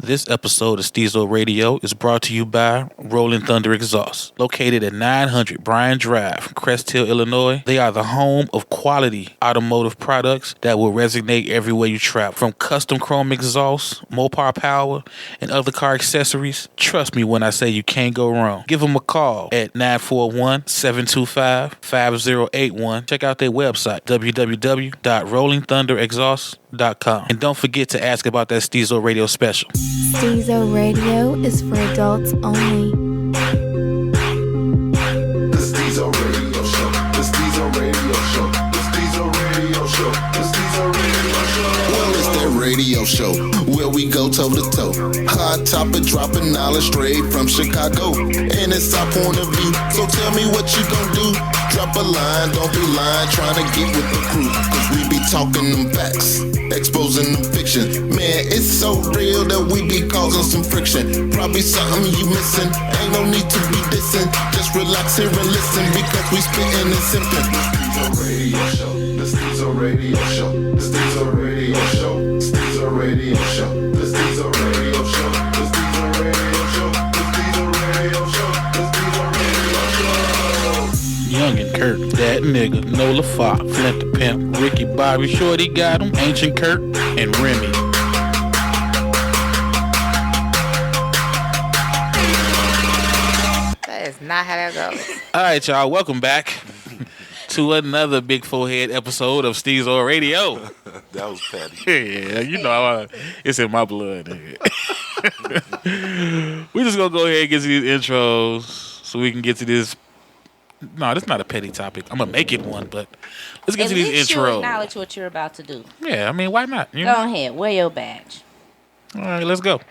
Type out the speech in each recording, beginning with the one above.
This episode of Stezo Radio is brought to you by Rolling Thunder Exhaust. Located at 900 Bryan Drive, Crest Hill, Illinois, they are the home of quality automotive products that will resonate everywhere you travel. From custom chrome exhausts, Mopar power, and other car accessories, trust me when I say you can't go wrong. Give them a call at 941-725-5081. Check out their website, www.rollingthunderexhaust.com. And don't forget to ask about that Stezo Radio special. Stezo Radio is for adults only. The Stezo Radio Show. The Stezo Radio Show. The Stezo Radio Show. The Stezo Radio Show. Well, it's that radio show where we go toe to toe. Hot topic, dropping knowledge straight from Chicago, and it's our point of view. So tell me what you gon' do. Drop a line, don't be lying, trying to get with the crew. Cause we be talking them facts, exposing them fiction. Man, it's so real that we be causing some friction. Probably something you missing, ain't no need to be dissing. Just relax here and listen, because we spitting and sipping. The Radio Show. The Stezo Radio Show. The Stezo Radio Show. Stezo Radio Show. The Stezo Radio Show. The Stezo Radio Show. The Stezo Radio Show. The Stezo Radio Show. Young and Kurt, that nigga, Nola Fox, Flint the Pimp, Ricky Bobby, Shorty got him, Ancient Kurt, and Remy. That is not how that goes. All right, y'all, welcome back to another Big Forehead episode of Stezo Radio. That was petty. Yeah, you know, it's in my blood. We just gonna go ahead and get to these intros so we can get to this. No, that's not a petty topic. I'm gonna make it one, but let's get At to these least you intros. acknowledge what you're about to do. Yeah, I mean, why not? You Go know? ahead, wear your badge. All right, let's go.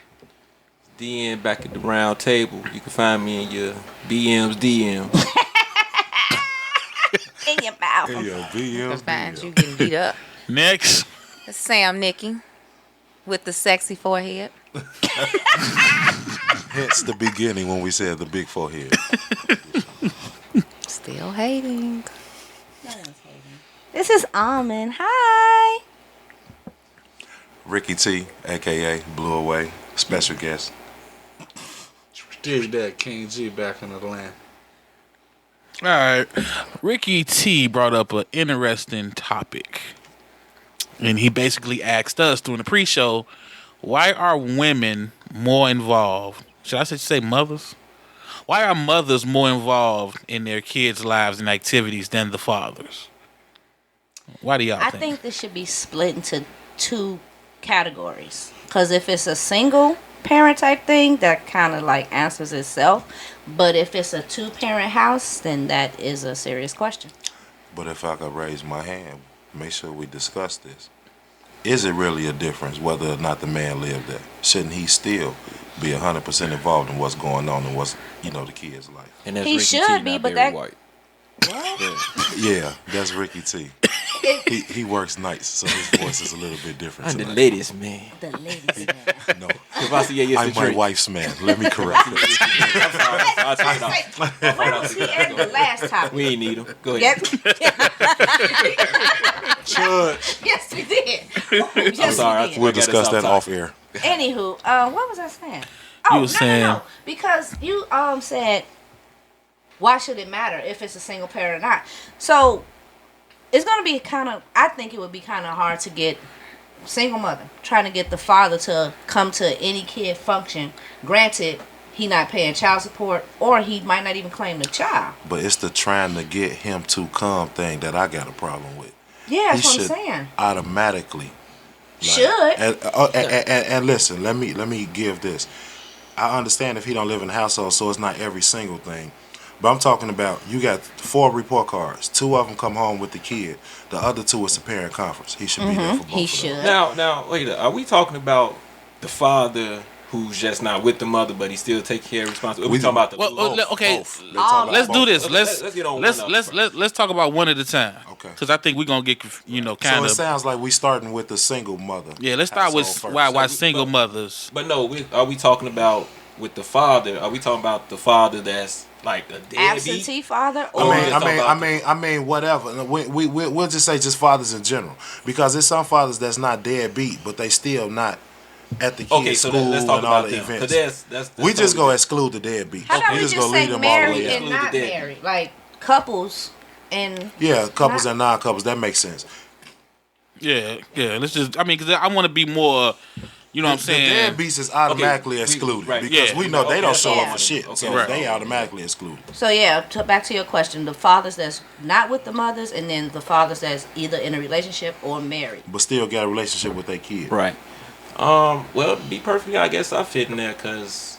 DN back at the round table. You can find me in your BM's DM. In your mouth. BM's Find you getting beat up. Next. That's Sam Nicky with the sexy forehead. Hence the beginning when we said the big forehead. Still hating. No one's hating. This is Almond. Hi. Ricky T, a.k.a. Blew Away, special guest. Dig that, King G back in the land. All right. Ricky T brought up an interesting topic. And he basically asked us during the pre-show, why are women more involved? Should I say mothers? Why are mothers more involved in their kids' lives and activities than the fathers? Why do y'all think? I think this should be split into two categories. Because if it's a single parent type thing, that kind of like answers itself. But if it's a two-parent house, then that is a serious question. But if I could raise my hand, make sure we discuss this. Is it really a difference whether or not the man lived there? Shouldn't he still be 100% involved in what's going on and what's, the kid's life? And that's He Ricky should T, be, not but Barry that- White. Yeah, that's Ricky T. He works nights, so his voice is a little bit different I'm the tonight. latest man. The ladies. No, If I see you, yes, I'm my wife's man. Let me correct that. I'll take it off. Where was he at the last topic? We ain't need him. Go ahead. Judge. Yes, we did. Yes, I'm sorry. we did. We'll discuss that off air. Anywho, what was I saying? You was saying- No. Because you said, why should it matter if it's a single parent or not? So it's gonna be I think it would be kind of hard to get single mother trying to get the father to come to any kid function. Granted, he not paying child support, or he might not even claim the child. But it's the trying to get him to come thing that I got a problem with. Yeah, that's He what I'm should saying. automatically. Should. And listen, let me give this. I understand if he don't live in the household, so it's not every single thing. But I'm talking about, you got 4 report cards. 2 of them come home with the kid. The other 2 is the parent conference. He should be there for both He of them. should. Now, wait. Are we talking about the father who's just not with the mother, but he still take care of responsibility? We talking about the okay. Both. They talk about Let's do both. this. Okay, let's get on one up Let's talk about one at a time. Okay. Because I think we're gonna get So kind it of. sounds like we starting with the single mother. Yeah, let's start with household why first. single mothers. But no, are we talking about with the father? Are we talking about the father that's like a deadbeat? Absentee father, or I mean, whatever. We'll just say just fathers in general, because there's some fathers that's not deadbeat, but they still not at the kids' Okay, so school let's talk and all about the them. 'Cause events. that's We just totally go exclude the deadbeats. How about We we just just go leave say them all the married way out. and not Exclude the dead. married, like couples and Yeah, couples not- and non-couples. That makes sense. Yeah. Let's just. I mean, because I want to be more. You know what I'm saying? The deadbeats is automatically Okay, excluded right. because Yeah. we know they don't show Yeah. up for shit, Okay. so Right. they automatically excluded. So yeah, back to your question, the fathers that's not with the mothers, and then the fathers that's either in a relationship or married. But still got a relationship with their kid. Right. Well, to be perfectly, I guess I fit in there because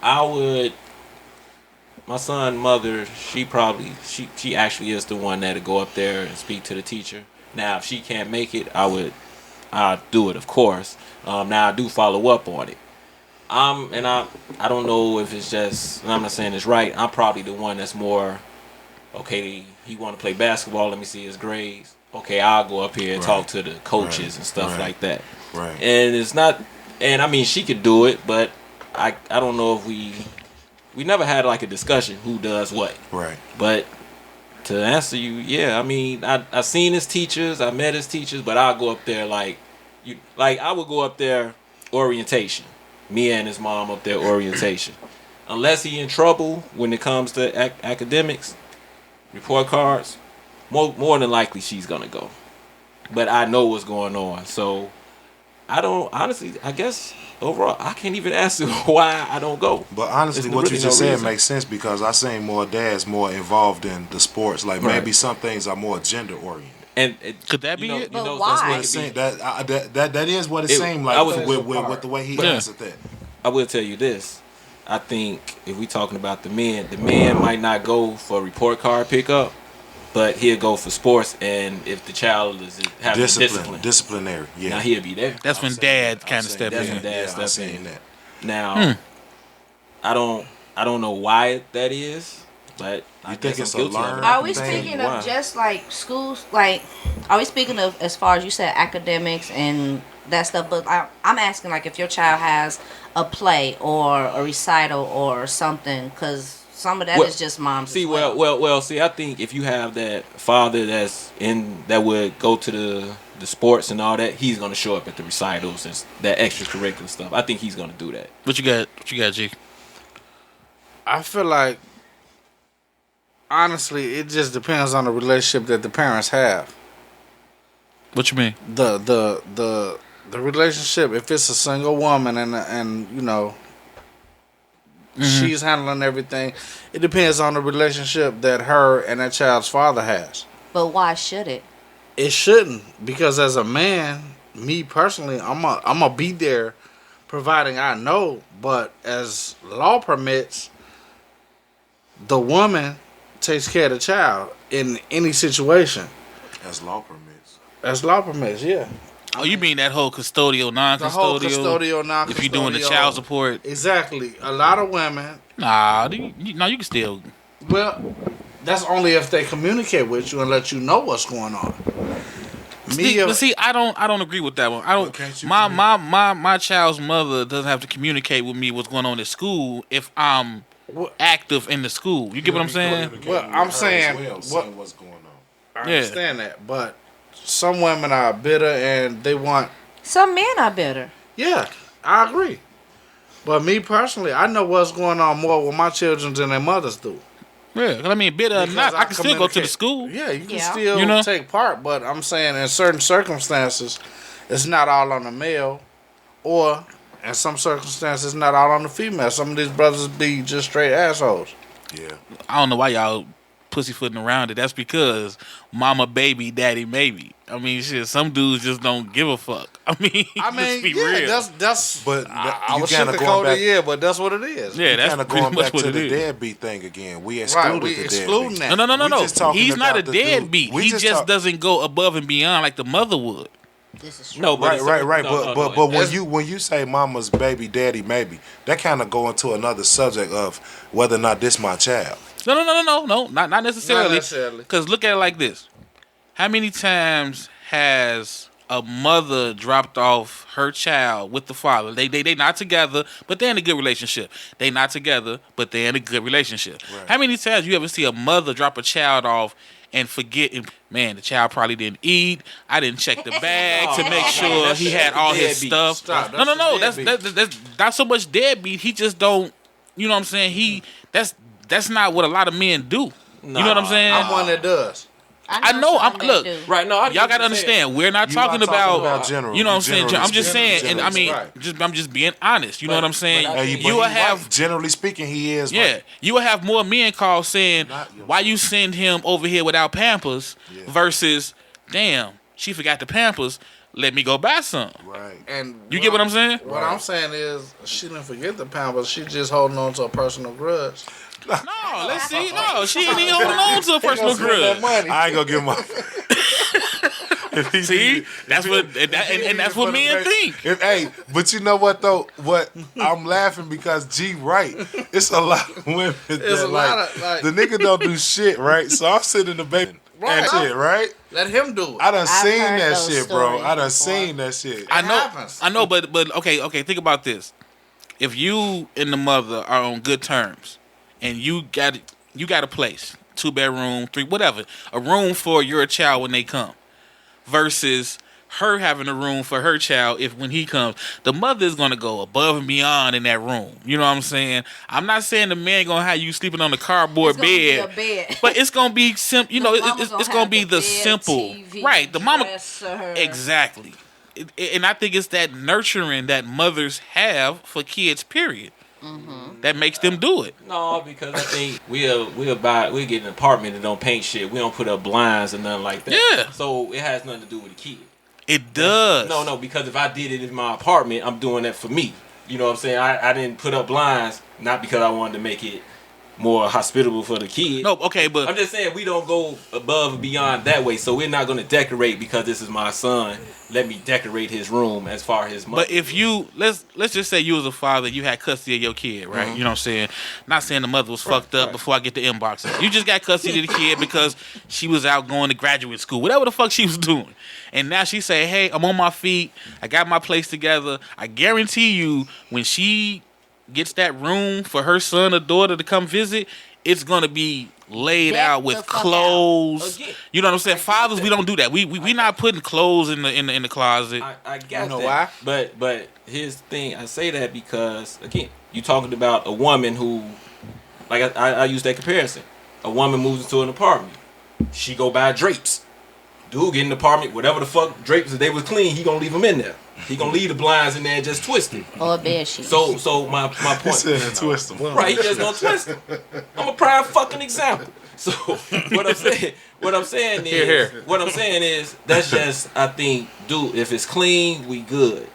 I would. My son's mother, she actually is the one that'd go up there and speak to the teacher. Now, if she can't make it, I'll do it, of course. Now I do follow up on it. I don't know if it's just, and I'm not saying it's right. I'm probably the one that's more, okay, he want to play basketball. Let me see his grades. Okay, I'll go up here and Right. talk to the coaches and stuff Right. like that. Right. And it's not, and I mean, she could do it, but I don't know if we never had like a discussion who does what. Right. But to answer you, yeah, I mean, I seen his teachers, I met his teachers, but I'll go up there like I would go up there orientation. Me and his mom up there orientation. Unless he in trouble when it comes to academics, report cards, more than likely she's gonna go. But I know what's going on, so I don't honestly. I guess overall, I can't even answer why I don't go. But honestly, There's what really you just no said reason. makes sense because I seen more dads more involved in the sports. Like Right. maybe some things are more gender oriented. And Could that be it? But that's why? what What it it could seemed, be. that is what it It- seemed I like was- with the way he Yeah. answered that. I will tell you this. I think if we talking about the men might not go for a report card pickup, but he'll go for sports. And if the child is having discipline, Disciplinary. Yeah. now he'll be there. That's when I've seen dad that. kind I've of seen step that. That's in. when dad Yeah, step I've seen in. that. Now, I don't know why that is, but I You think guess it's I'm a guilty of learned it. Are we thing? speaking Why? of just like schools? Like, are we speaking of as far as you said academics and that stuff? But I'm asking like if your child has a play or a recital or something, because some of that Well, is just moms. See, as well. See, I think if you have that father that would go to the sports and all that, he's gonna show up at the recitals and that extracurricular stuff. I think he's gonna do that. What you got? What you got, G? I feel like, honestly, it just depends on the relationship that the parents have. What you mean? The relationship, if it's a single woman and you know, she's handling everything, it depends on the relationship that her and that child's father has. But why should it? It shouldn't, because as a man, me personally, I'm a be there, providing I know. But as law permits, the woman takes care of the child in any situation. As law permits. As law permits, yeah. Oh, you mean that whole custodial, The whole non-custodial? custodial, non-custodial. If you're doing the child support, Exactly. A lot of women, nah, you can still. well, that's only if they communicate with you and let you know what's going on. But see, I don't agree with that one. I Well, don't. can't you My child's mother doesn't have to communicate with me what's going on at school if I'm What- active in the school. You get what I'm saying? Well, I'm saying, what's going on. I Yeah. understand that, but some women are bitter and they want. Some men are better. Yeah, I agree. But me personally, I know what's going on more with my children than their mothers do. Yeah, 'cause I mean, bitter or Because not, I can still go to the communicate. school. Yeah, you can Yeah. still You know? take part, but I'm saying in certain circumstances, it's not all on the male, or in some circumstances, it's not all on the female. Some of these brothers be just straight assholes. Yeah. I don't know why y'all pussyfooting around it. That's because mama baby, daddy maybe. I mean, shit, some dudes just don't give a fuck. I mean, I mean, let's be yeah, real. that's. But I you was kinda going sugarcoated, back- yeah, but that's what it is. Yeah, that's Kind of pretty going much back what to it the is. deadbeat thing again. We excluded Right, we the excluding deadbeat. that. No. We just talking He's not a about the dude. deadbeat. We He just just talk- doesn't go above and beyond like the mother would. This is true. No, but Right. No, But when you say mama's baby, daddy maybe, that kind of go into another subject of whether or not this my child. No, not necessarily. Not necessarily. Because look at it like this: how many times has a mother dropped off her child with the father? They not together, but they're in a good relationship. They not together, but they're in a good relationship. Right. How many times you ever see a mother drop a child off and forget. Man, the child probably didn't eat. I didn't check the bag to make sure he had all his stuff. Stop. No. That's That's not so much deadbeat. He just don't. You know what I'm saying? That's not what a lot of men do. You know what I'm saying? I'm one that does. I know. some men Look, do. Right, no, I y'all gotta understand. We're not talking about general. You know what I'm saying? I'm just saying, and I mean, Right. I'm just being honest. You know what I'm saying? but I think- You will have, generally speaking, he is. yeah, right. you will have more men call saying, Not your "Why you send him over here without Pampers?" Yeah. Versus, "Damn, she forgot the Pampers. Let me go buy some." Right. And You get what I'm saying? What I'm saying is, she didn't forget the Pampers. She just holding on to a personal grudge. No, let's see. No, she ain't even holding on to a personal Spend that grudge. money. I ain't gonna give him my. See, that's what, and that's what men think. Hey, but you know what though? What I'm laughing because G right. It's a lot of women that a lot of, like- the nigga don't do shit, right? So I'm sitting in the bed Right. and shit, right? Let him do it. I done I've seen heard that those shit, bro. stories I done before. seen that shit. I know, happens. but okay. Think about this. If you and the mother are on good terms, and you got a place, 2-bedroom, 3, whatever, a room for your child when they come, versus her having a room for her child when he comes, the mother is gonna go above and beyond in that room. You know what I'm saying? I'm not saying the man gonna have you sleeping on the cardboard It's gonna be bed. a bed. But it's gonna be simple. You know, The mama it's gonna have be the bed, simple, TV, right? The mama, dresser. exactly. And I think it's that nurturing that mothers have for kids. Period. That makes them do it. No, because I think we'll get an apartment and don't paint shit. We don't put up blinds or nothing like that. Yeah. So it has nothing to do with the kid. It does. No, because if I did it in my apartment, I'm doing that for me. You know what I'm saying? I didn't put up blinds not because I wanted to make it more hospitable for the kid. No, okay, but I'm just saying we don't go above and beyond that way. So we're not going to decorate because this is my son. Let me decorate his room as far as his mother. But if you let's just say you was a father, you had custody of your kid, right? You know what I'm saying? Not saying the mother was fucked up before I get the inbox. You just got custody of the kid because she was out going to graduate school, whatever the fuck she was doing. And now she say, "Hey, I'm on my feet. I got my place together. I guarantee you, when she gets that room for her son or daughter to come visit, it's gonna be laid Deck out the with fuck clothes." Again. You know what I'm saying? Fathers, we don't do that. We not putting clothes in the closet. I got You know that. why? But here's the thing. I say that because, again, you talking about a woman who, like I use that comparison. A woman moves into an apartment. She go buy drapes. Dude get in the apartment, whatever the fuck drapes, if they was clean, he gonna leave them in there. He gonna leave the blinds in there and just twist it. Or a bed sheet. So my He point. said and twist him. Right, he just gonna twist them. I'm a prime fucking example. So what I'm saying is that's just, I think, dude, if it's clean, we good.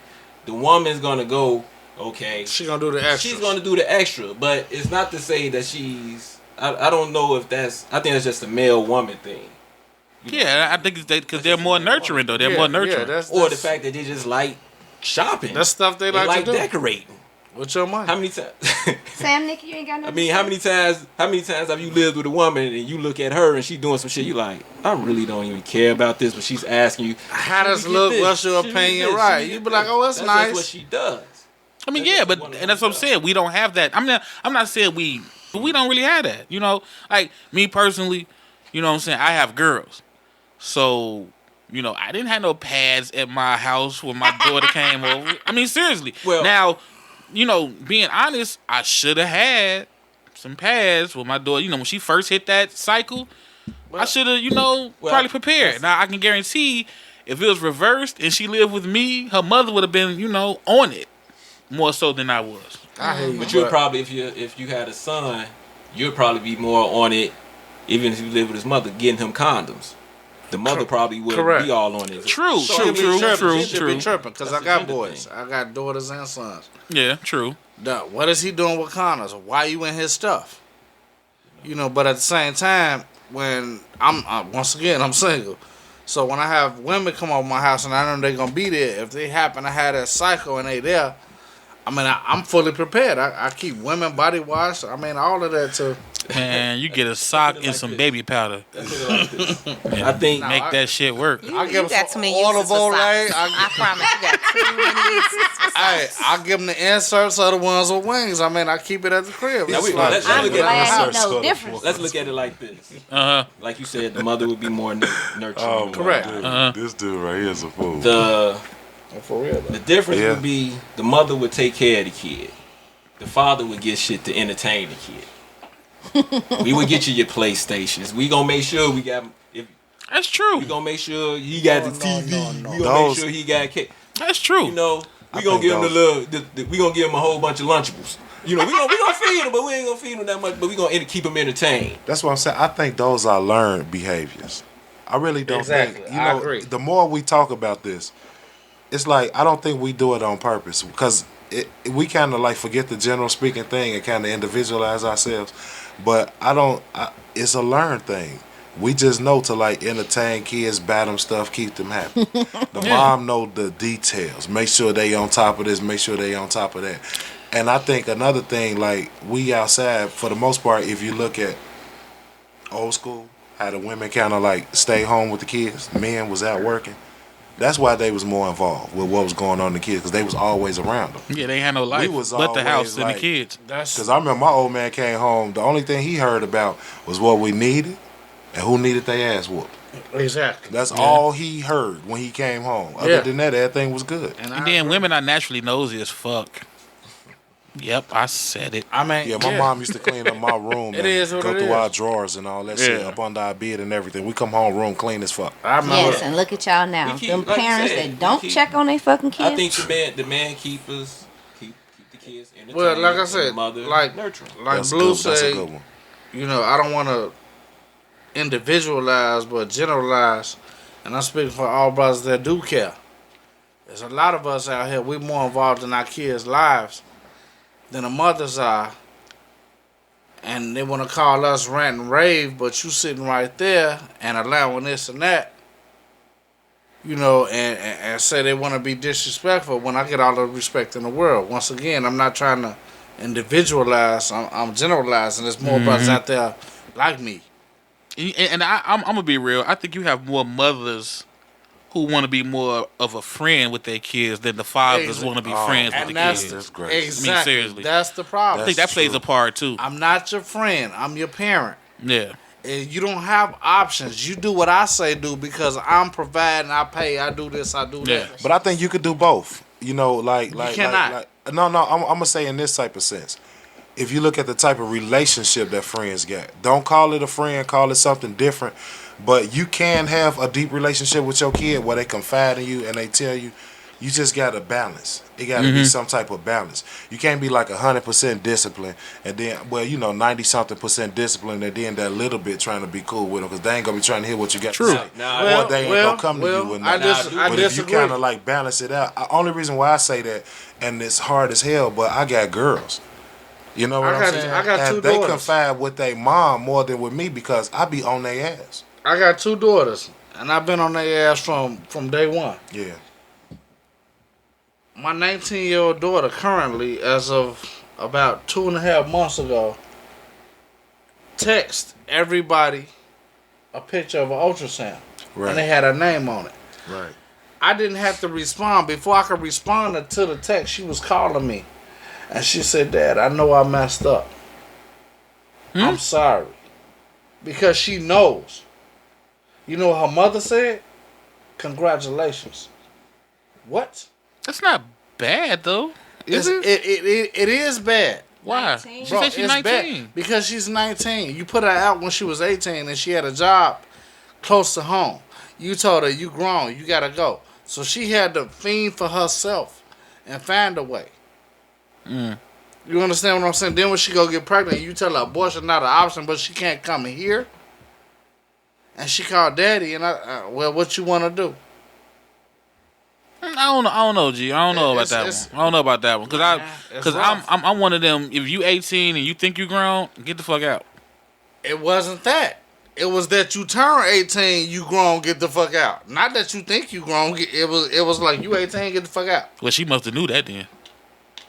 The woman's gonna go, okay. She gonna do the extra. She's gonna do the extra, but it's not to say that she's. I don't know if that's. I think that's just a male woman thing. Yeah, I think it's because they're more nurturing though. They're more nurturing. Or the fact that they just like shopping. that's stuff they like to do. Decorating. With your money. How many times? Sam, Nikki, you ain't got I nothing. mean, to how say? many times have you lived with a woman and you look at her and she doing some shit? You like, I really don't even care about this, but she's asking you, How does "Should we get look? this? What's your Should we get opinion? this? Right. Should we You get be like, this?" oh, that's That's nice. just what she does. I mean, That's yeah, just but one of and that's what I'm those saying. We don't have that. I'm not saying we don't really have that. You know, like me personally, you know what I'm saying? I have girls. So, you know, I didn't have no pads at my house when my daughter came over. I mean, seriously. Well- now, you know, being honest, I should have had some pads with my daughter. You know, when she first hit that cycle, I should have, you know, probably prepared. Now, I can guarantee if it was reversed and she lived with me, her mother would have been, you know, on it more so than I was. I hear you. But you'd probably, if you had a son, you'd probably be more on it, even if you live with his mother, getting him condoms. The mother probably would Correct. be all on it. True, So, true, I mean, true. Should be tripping because I That's a got gender boys. thing. I got daughters and sons. Yeah, true. Now, what is he doing with condoms? Why you in his stuff? You know, but at the same time, when once again, I'm single. So when I have women come over my house and I know they're going to be there, if they happen to have that cycle and they there, I mean, I'm fully prepared. I keep women body wash. I mean, all of that to Man, you get a sock and like some this. baby powder. Let's look at it like this. And I think make that shit work. I give You him got some too many olive uses for oil. socks. I I promise you got too many uses for socks. Hey, I give him the inserts of the ones with wings. I mean, I keep it at the crib. Now It's we- like- let's I'm look at glad it. he know difference. Let's look at it like this. Uh huh. Like you said, the mother would be more nurturing. Oh, than Correct. the dude, Uh-huh. this dude right here is a fool. The For real, the though. difference Yeah. would be the mother would take care of the kid. The father would get shit to entertain the kid. We would get you your PlayStations. We gonna make sure we got. If That's true. we gonna make sure he got the TV. no. We gonna Those- make sure he got cake. That's true. You know, we I gonna think give him the those- little. We gonna give him a whole bunch of Lunchables. You know, we gonna feed him, but we ain't gonna feed him that much. But we gonna keep him entertained. That's what I'm saying. I think those are learned behaviors. I really don't Exactly. think. You I know, agree. the more we talk about this, it's like I don't think we do it on purpose because we kind of like forget the general speaking thing and kind of individualize ourselves. But it's a learned thing. We just know to like entertain kids, buy them stuff, keep them happy. The mom know the details. Make sure they on top of this. Make sure they on top of that. And I think another thing, like we outside for the most part, if you look at old school, how the women kind of like stay home with the kids, men was out working. That's why they was more involved with what was going on in the kids because they was always around them. Yeah, they ain't had no life was but the house always and like- the kids. Because I remember my old man came home, the only thing he heard about was what we needed and who needed their ass whooped. Exactly. That's all he heard when he came home. Other Yeah. than that, everything was good. And then women are naturally nosy as fuck. Yep, I said it. I mean, Yeah, my mom used to clean up my room It and is what go it through is. our drawers and all that shit Yeah. up under our bed and everything. We come home, room clean as fuck. I remember. Yes, and look at y'all now. We keep- Them like you parents said, that we don't keep- check on their fucking kids. I think the man keep the kids entertained. Well, like I and said, the mother like- nurturing. Like That's Blue good. That's a say, good one. you know, I don't want to individualize, but generalize. And I'm speaking for all brothers that do care. There's a lot of us out here, we're more involved in our kids' lives than the mothers are. And they want to call us rant and rave, but you sitting right there and allowing this and that. You know, and say they want to be disrespectful when I get all the respect in the world. Once again, I'm not trying to individualize. I'm generalizing. There's more brothers out there like me. And I'm gonna be real. I think you have more mothers who want to be more of a friend with their kids than the fathers Exactly. want to be friends with And the that's kids. That's great. exactly. seriously. That's the problem. I think that plays true. a part too. I'm not your friend. I'm your parent. Yeah. And you don't have options. You do what I say do because I'm providing. I pay. I do this. I do Yeah. that. But I think you could do both. You know, like cannot. No, I'm gonna say in this type of sense. If you look at the type of relationship that friends got, don't call it a friend, call it something different. But you can have a deep relationship with your kid where they confide in you and they tell you. You just got to balance. It got to be some type of balance. You can't be like 100% discipline and then, 90-something% discipline and then that little bit trying to be cool with them because they ain't going to be trying to hear what you got to say. Now, Or they ain't going to come to you with I nothing. I But if you disagree. kind of like balance it out, only reason why I say that, and it's hard as hell, but I got girls. You know what I I'm got- saying? I got and two they daughters. confide with their mom more than with me because I be on their ass. I got two daughters, and I've been on their ass from day one. Yeah. My 19-year-old daughter currently, as of about 2.5 months ago, text everybody a picture of an ultrasound. And they Right. had her name on it. Right. I didn't have to respond. Before I could respond to the text, she was calling me. And she said, Dad, I know I messed up. I'm sorry. Because she knows. You know what her mother said? Congratulations. What? That's not bad though. Is it? It is bad. Why? 19? She Bro, said she's it's 19. bad because she's 19. You put her out when she was 18 and she had a job close to home. You told her, you grown, you gotta go. So she had to fiend for herself and find a way. You understand what I'm saying? Then when she go get pregnant, you tell her abortion not an option, but she can't come here. And she called daddy and well, what you want to do? I don't know, G. I don't know about that It's- one. I don't know about that one It's because rough. I'm one of them. If you 18 and you think you grown, get the fuck out. It wasn't that. It was that you turn 18, you grown, get the fuck out. Not that you think you grown. It was like you 18, get the fuck out. Well, she must have knew that then.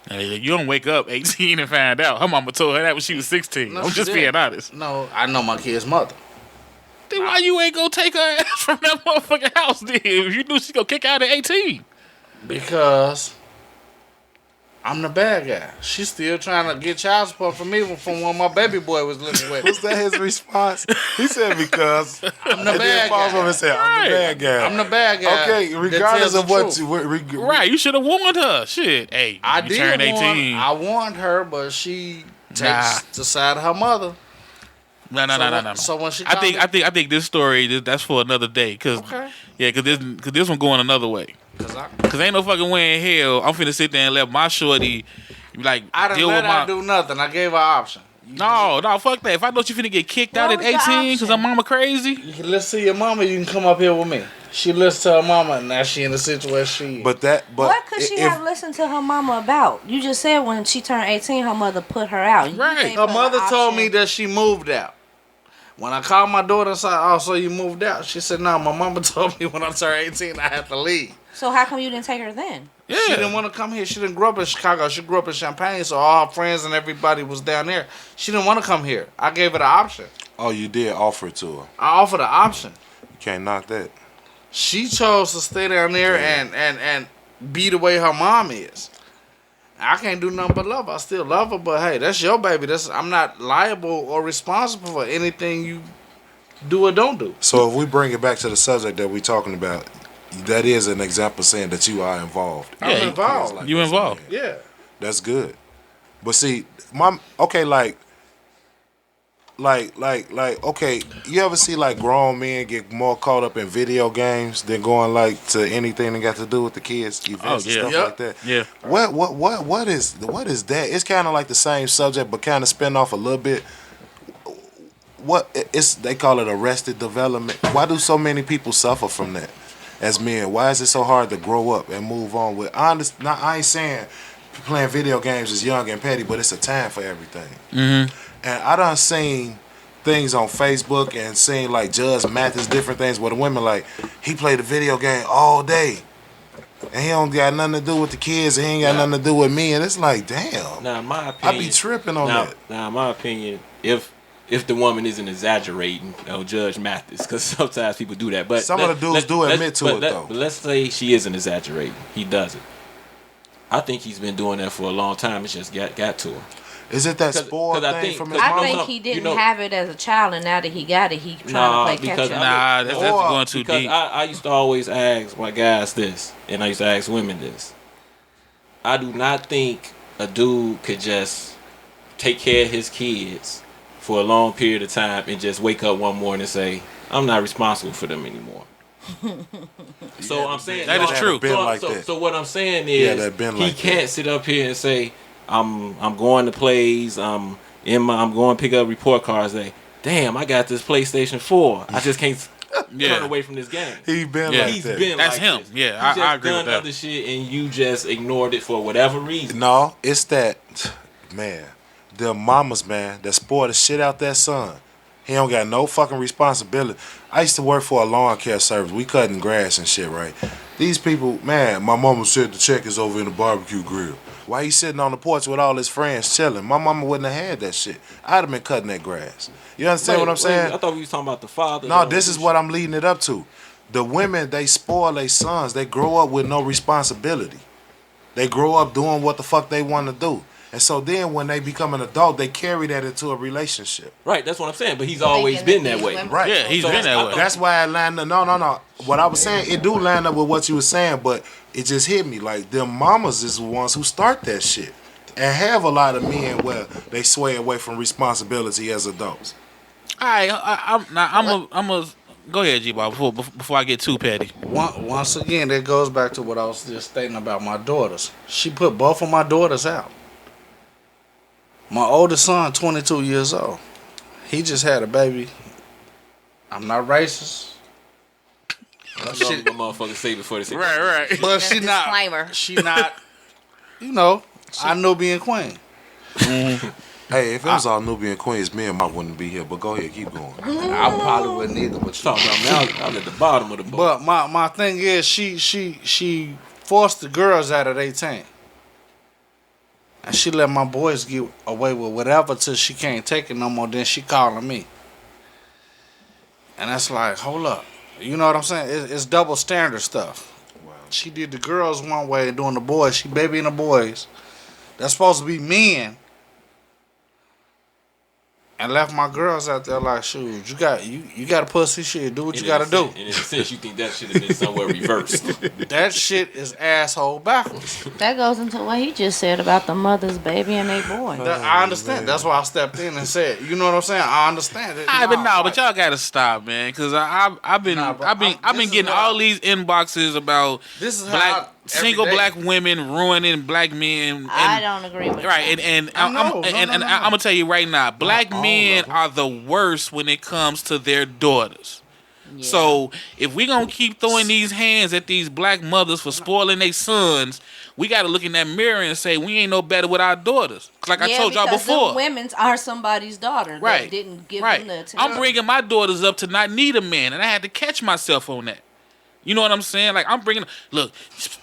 Hey, you don't wake up 18 and find out. Her mama told her that when she was 16. No, I'm she just did. being honest. No, I know my kid's mother. Then why you ain't gonna take her ass from that motherfucking house then? If you knew she gonna kick out at 18. Because I'm the bad guy. She's still trying to get child support from me from when my baby boy was living with me. Was that his response? He said because I'm the bad falls over guy. and said, I'm the bad guy. I'm the bad guy. Okay, that regardless tells of the what truth. you Right, you should have warned her. Shit. Hey, I you did turned 18. I warned her, but she takes Nah. the side of her mother. No. So when she I called think this story that's for another day. Cause Okay. yeah, cause this one going another way. Cause ain't no fucking way in hell I'm finna sit there and let my shorty like I didn't deal let with my. her do nothing. I gave her an option. No, fuck that. If I know you finna get kicked out What at was the 18 cause her option? mama crazy. You can listen to your mama. You can come up here with me. She listens to her mama, and now she in the situation she is. But What could she if- have listened to her mama about? You just said when she turned 18, her mother put her out. You Right. gave Her the mother told option. me that she moved out. When I called my daughter and said, "Oh, so you moved out?" She said, "No, my mama told me when I turned 18 I had to leave." So how come you didn't take her then? Yeah. She didn't want to come here. She didn't grow up in Chicago. She grew up in Champaign, so all her friends and everybody was down there. She didn't want to come here. I gave her the option. Oh, you did offer it to her. I offered the option. You can't knock that. She chose to stay down there and be the way her mom is. I can't do nothing but love her. I still love her, but hey, that's your baby. I'm not liable or responsible for anything you do or don't do. So if we bring it back to the subject that we're talking about, that is an example saying that you are involved. I'm Yeah, involved. You involved. Yeah. That's good. But see, okay, you ever see like grown men get more caught up in video games than going like to anything that got to do with the kids, events and yeah. stuff Yep. like that? Yeah. What is that? It's kind of like the same subject, but kind of spin off a little bit. They call it arrested development. Why do so many people suffer from that as men? Why is it so hard to grow up and move on with? I ain't saying playing video games is young and petty, but it's a time for everything. Mm-hmm. And I done seen things on Facebook and seen like Judge Mathis, different things where the women like, he played a video game all day. And he don't got nothing to do with the kids and he ain't got nothing to do with me. And it's like, damn. Now, in my I opinion, be tripping on that. Now, in my opinion, if the woman isn't exaggerating, Judge Mathis, because sometimes people do that. But Some of the dudes do admit to it, though. But let's say she isn't exaggerating. He doesn't. I think he's been doing that for a long time. It's just got to her. Is it that spoiled 'cause I thing think- from his I mama? think he didn't You know- have it as a child, and now that he got it, he trying Nah, to play catch because up. Nah, that's Or- going too Because deep. I used to always ask my guys this, and I used to ask women this. I do not think a dude could just take care of his kids for a long period of time and just wake up one morning and say, I'm not responsible for them anymore. So I'm saying That is true. Been like that. So what I'm saying Yeah, is that been he like can't that. sit up here and say, I'm going to plays, I'm going to pick up report cards today. Damn, I got this PlayStation 4. I just can't Yeah. turn away from this game. He been Yeah. like He's that. been That's like him. this. Yeah, He I just agree with done that. other shit and you just ignored it for whatever reason. No, it's that, man, the mamas, man, that spoil the shit out that son. He don't got no fucking responsibility. I used to work for a lawn care service. We cutting grass and shit, right? These people, man, my mama said the check is over in the barbecue grill. Why he sitting on the porch with all his friends chilling? My mama wouldn't have had that shit. I'd have been cutting that grass. You understand what I'm saying? I thought we was talking about the father. No, this is what I'm leading it up to. The women, they spoil their sons. They grow up with no responsibility. They grow up doing what the fuck they want to do. And so then when they become an adult, they carry that into a relationship. Right, that's what I'm saying. But he's always been that way. Right. Yeah, he's So been that I way. thought- That's why I lined up. No. What I was saying, it do line up with what you were saying, but it just hit me. Like, them mamas is the ones who start that shit. And have a lot of men where they sway away from responsibility as adults. All right, I'm a go ahead, G-Bob, before I get too petty. Once again, that goes back to what I was just stating about my daughters. She put both of my daughters out. My oldest son, 22 years old. He just had a baby. I'm not racist. I know what motherfuckers say before they say. Right. But That's a disclaimer. She not, I Nubian queen. Hey, if it was all Nubian Queens, me and Mark wouldn't be here. But go ahead, keep going. I probably wouldn't either. But Talking about me, I'm at the bottom of the boat. But my thing is, she forced the girls out at 18. and she let my boys get away with whatever till she can't take it no more. Then she calling me, and that's like, hold up, you know what I'm saying? It's double standard stuff. Wow. She did the girls one way and doing the boys. She babying the boys. That's supposed to be men. And left my girls out there like, shoot, you got to pussy shit. Do what you got to do. And in a sense, you think that should have been somewhere reversed. That shit is asshole backwards. That goes into what he just said about the mother's baby and they boy. I understand. Man. That's why I stepped in and said, you know what I'm saying? I understand it. But y'all gotta stop, man, because I've been getting all these inboxes about this is single black women ruining black men. And, I don't agree with right, that. I'm gonna tell you right now, black men are the worst when it comes to their daughters. Yeah. So if we gonna keep throwing these hands at these black mothers for spoiling their sons, we gotta look in that mirror and say we ain't no better with our daughters. Like I told y'all before, the women's are somebody's daughter. Right, that didn't give them the attention. I'm bringing my daughters up to not need a man, and I had to catch myself on that. You know what I'm saying? Like, I'm bringing, look,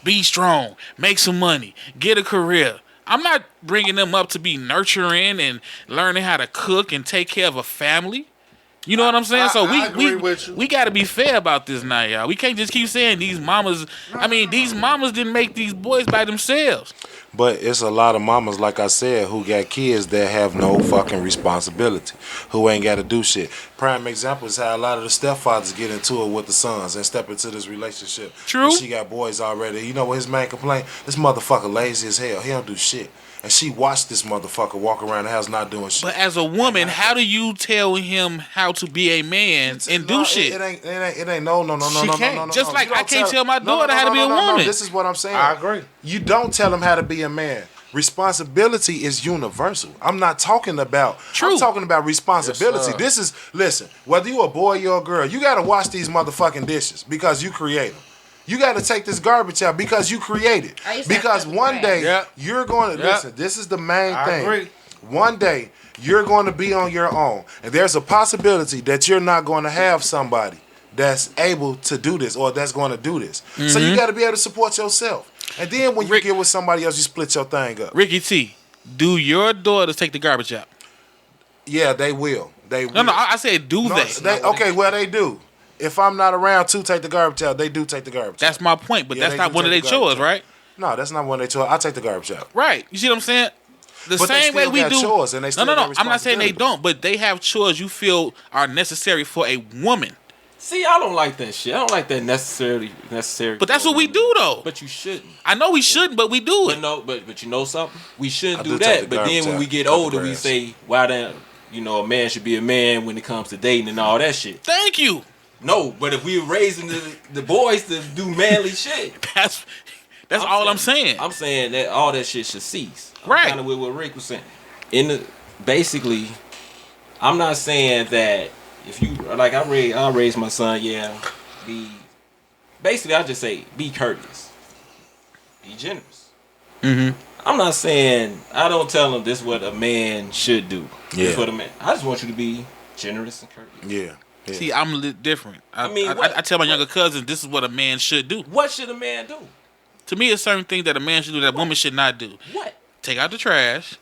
be strong, make some money, get a career. I'm not bringing them up to be nurturing and learning how to cook and take care of a family. You know what I'm saying? So we got to be fair about this now, y'all. We can't just keep saying these mamas. These mamas didn't make these boys by themselves. But it's a lot of mamas, like I said, who got kids that have no fucking responsibility, who ain't got to do shit. Prime example is how a lot of the stepfathers get into it with the sons and step into this relationship. True. She got boys already. You know what his main complaint? This motherfucker lazy as hell. He don't do shit. And she watched this motherfucker walk around the house not doing shit. But as a woman, how do you tell him how to be a man and do shit? It ain't no. Just like I can't tell my daughter how to be a woman. No, this is what I'm saying. I agree. You don't tell him how to be a man. Responsibility is universal. I'm not talking about. True. I'm talking about responsibility. Yes, listen. Whether you a boy or a girl, you got to wash these motherfucking dishes because you create them. You got to take this garbage out because you create it. Because one day you're going to listen. This is the main thing. I agree. One day you're going to be on your own, and there's a possibility that you're not going to have somebody that's able to do this or that's going to do this. Mm-hmm. So you got to be able to support yourself. And then when you get with somebody else, you split your thing up. Ricky T, do your daughters take the garbage out? Yeah, they will. They will. No, I said do they? Okay, well, they do. If I'm not around to take the garbage out, they do take the garbage out. That's my point, but that's not one of their chores, right? No, that's not one of their chores. I take the garbage out. Right. You see what I'm saying? The same way we do chores and they still No. I'm not saying they don't, but they have chores you feel are necessary for a woman. See, I don't like that shit. I don't like that necessary. But that's what we do, though. But you shouldn't. I know we shouldn't, but we do it. But you know something? We shouldn't do that. But then when we get older, we say, "Why then? A man should be a man when it comes to dating and all that shit." Thank you. No, but if we're raising the boys to do manly shit, that's all I'm saying. I'm saying that all that shit should cease. Right. Kind of with what Rick was saying. Basically, I'm not saying that if you like I raised my son. Basically I just say be courteous, be generous. Mm-hmm. I'm not saying I don't tell him this is what a man should do. Yeah. This is what a man. I just want you to be generous and courteous. Yeah. See, I'm a little different. I tell my younger cousins this is what a man should do. What should a man do? To me, it's certain things that a man should do that a woman should not do. What? Take out the trash.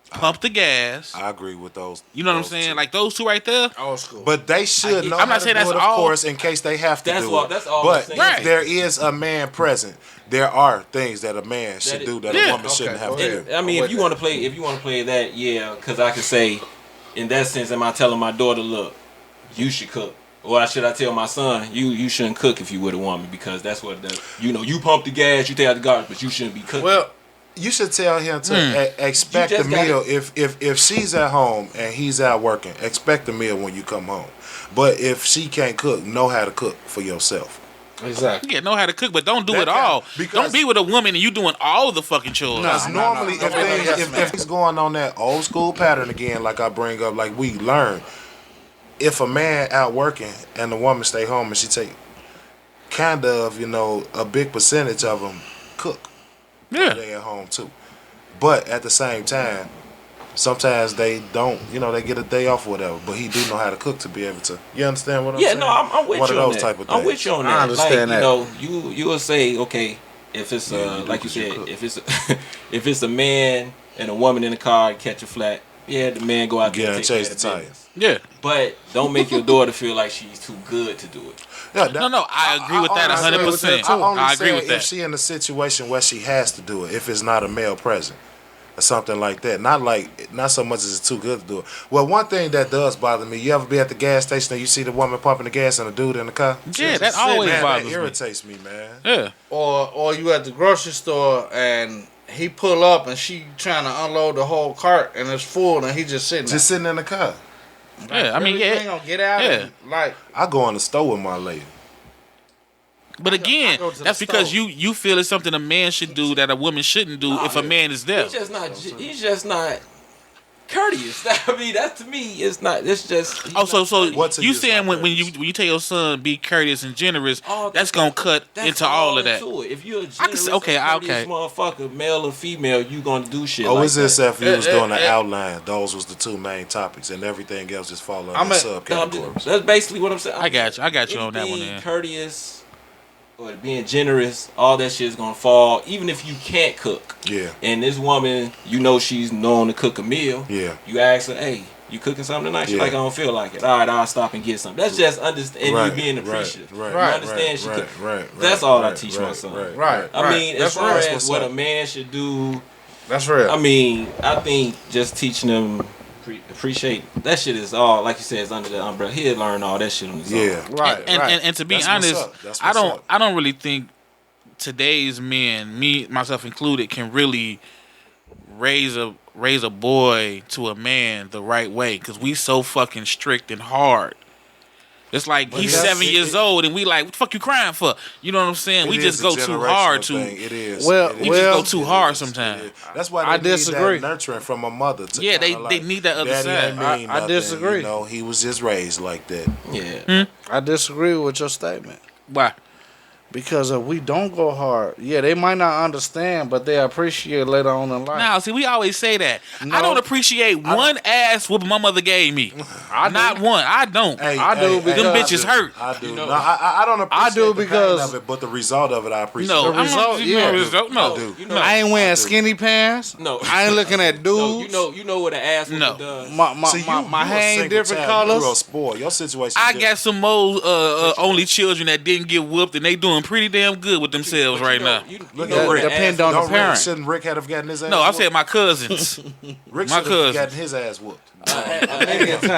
Pump the gas. I agree with those. You know what I'm saying? Like those two right there. Old school. But they should know I'm how not saying to do that's it, of all. course, in case they have to do it. That's all. But I'm saying. if there is a man present, there are things that a man should do that a woman shouldn't have to do. I mean, if you want to play that, yeah, because I could say, in that sense, am I telling my daughter, look, you should cook? Or should I tell my son, you shouldn't cook if you with a woman because that's what you pump the gas, you take out the garbage, but you shouldn't be cooking. Well, you should tell him to expect the meal. If she's at home and he's out working, expect the meal when you come home. But if she can't cook, know how to cook for yourself. Exactly. Yeah, know how to cook, but don't do it all. Don't be with a woman and you doing all of the fucking chores. Because normally, if he's going on that old school pattern again, like I bring up, like we learn, if a man out working and the woman stay home and she take kind of, a big percentage of them cook. Yeah. They at home too. But at the same time, sometimes they don't, they get a day off or whatever. But he do know how to cook to be able to. You understand what I'm saying? Yeah, no, I'm with One you of on those that. type of things. I'm with you on that. I understand that. You will say, okay, if it's like you said, if it's if it's a man and a woman in the car and catch a flat, yeah, the man go out there and chase take the care of tires. business. Yeah. But don't make your daughter feel like she's too good to do it. Yeah, No, I agree with that 100%. I agree with that. If she in a situation where she has to do it, if it's not a male present or something like that, not so much as it's too good to do it. Well, one thing that does bother me, you ever be at the gas station and you see the woman pumping the gas and the dude in the car? Yeah, that always Man, bothers that me. irritates me, man. Yeah. Or you at the grocery store and he pull up and she trying to unload the whole cart and it's full and he just sitting Just sitting in the car. Yeah, I mean, You ain't yeah. gonna get out. Yeah. And, like, I go in the store with my lady. But again, I go to the that's because store. you feel it's something a man should do that a woman shouldn't do if a man is there. He's just not courteous. I mean, that to me is not. It's just. Oh, so What to you you saying is not when you tell your son be courteous and generous, that's gonna cut That's into all of that. into it. If you're a I can generous, say- okay, courteous motherfucker, male or female, you gonna do shit. Oh, like is this that. if you was doing an outline? Those was the two main topics, and everything else just fall under subcategories. That's basically what I'm saying. I got you on that one. Being Then. courteous or being generous, all that shit is gonna fall. Even if you can't cook. Yeah. And this woman, you know, she's known to cook a meal. Yeah. You ask her, hey, you cooking something tonight? She's Yeah. like, I don't feel like it. All right, I'll stop and get something. That's just understand Right, you being right, appreciative. right, you right, understand she right, cook. right, That's right, all I right, teach right, my son. right. I mean, as That's far real. as what a man should do, That's real. I mean, I think just teaching them appreciate that shit is all, like you said, is under the umbrella. He'll learn all that shit on his own. Yeah. right. And to be That's what's honest, up. That's what's up. I don't really think today's men, me myself included, can really raise a boy to a man the right way because we so fucking strict and hard. It's like he's that's- 7 years old and we like, what the fuck you crying for? You know what I'm saying? We It just is go a too hard generational to. thing. It is. Well, It We is. just go well- too It hard is. sometimes. It is. That's why I they disagree. need that nurturing from a mother. To Yeah, kinda they like, need that other Daddy side. ain't mean I nothing, disagree. You know, he was just raised like that. Yeah. I disagree with your statement. Why? Because if we don't go hard, yeah, they might not understand, but they appreciate later on in life. Now, see, we always say that. No. I don't appreciate one ass whooping my mother gave me. Not one. I don't. I do because- Them bitches hurt. I do. You know- No, I don't appreciate do the because- pain of it, but the result of it, I appreciate. No, The result, yeah. No, I do. You know, I ain't wearing skinny pants. No. I ain't looking at no, dudes. you know what an ass woman No. does. My See, my a hair ain't single different child, You real colors. spoiled. Your situation. I different. got some more only children that didn't get whooped, and they doing pretty damn good with themselves right now. Look That at Rick. depend on the Don't Rick- parent. Shouldn't Rick have gotten his ass? No, I whooped? said my cousins. Rick my should have cousins. gotten his ass whooped.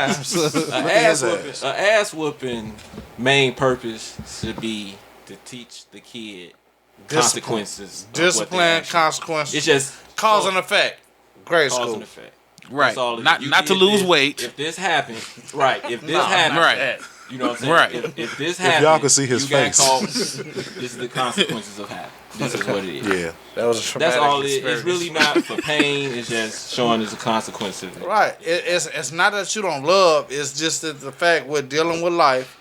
An ass whooping main purpose should be to teach the kid consequences. of what they Discipline, actually- consequences. It's just cause and effect. Grade cause school. and effect. Right. That's all it is. Not You not to did lose this. weight. If this happened, right? If this happened, Right. you know what I'm saying? Right. If this If happened, y'all could see his you got face. caught. This is the consequences of happening. This is what it is. Yeah. That was a traumatic That's all it is. It's experience. really not for pain. It's just showing as a consequence of it. Right. It's not that you don't love. It's just that the fact we're dealing with life.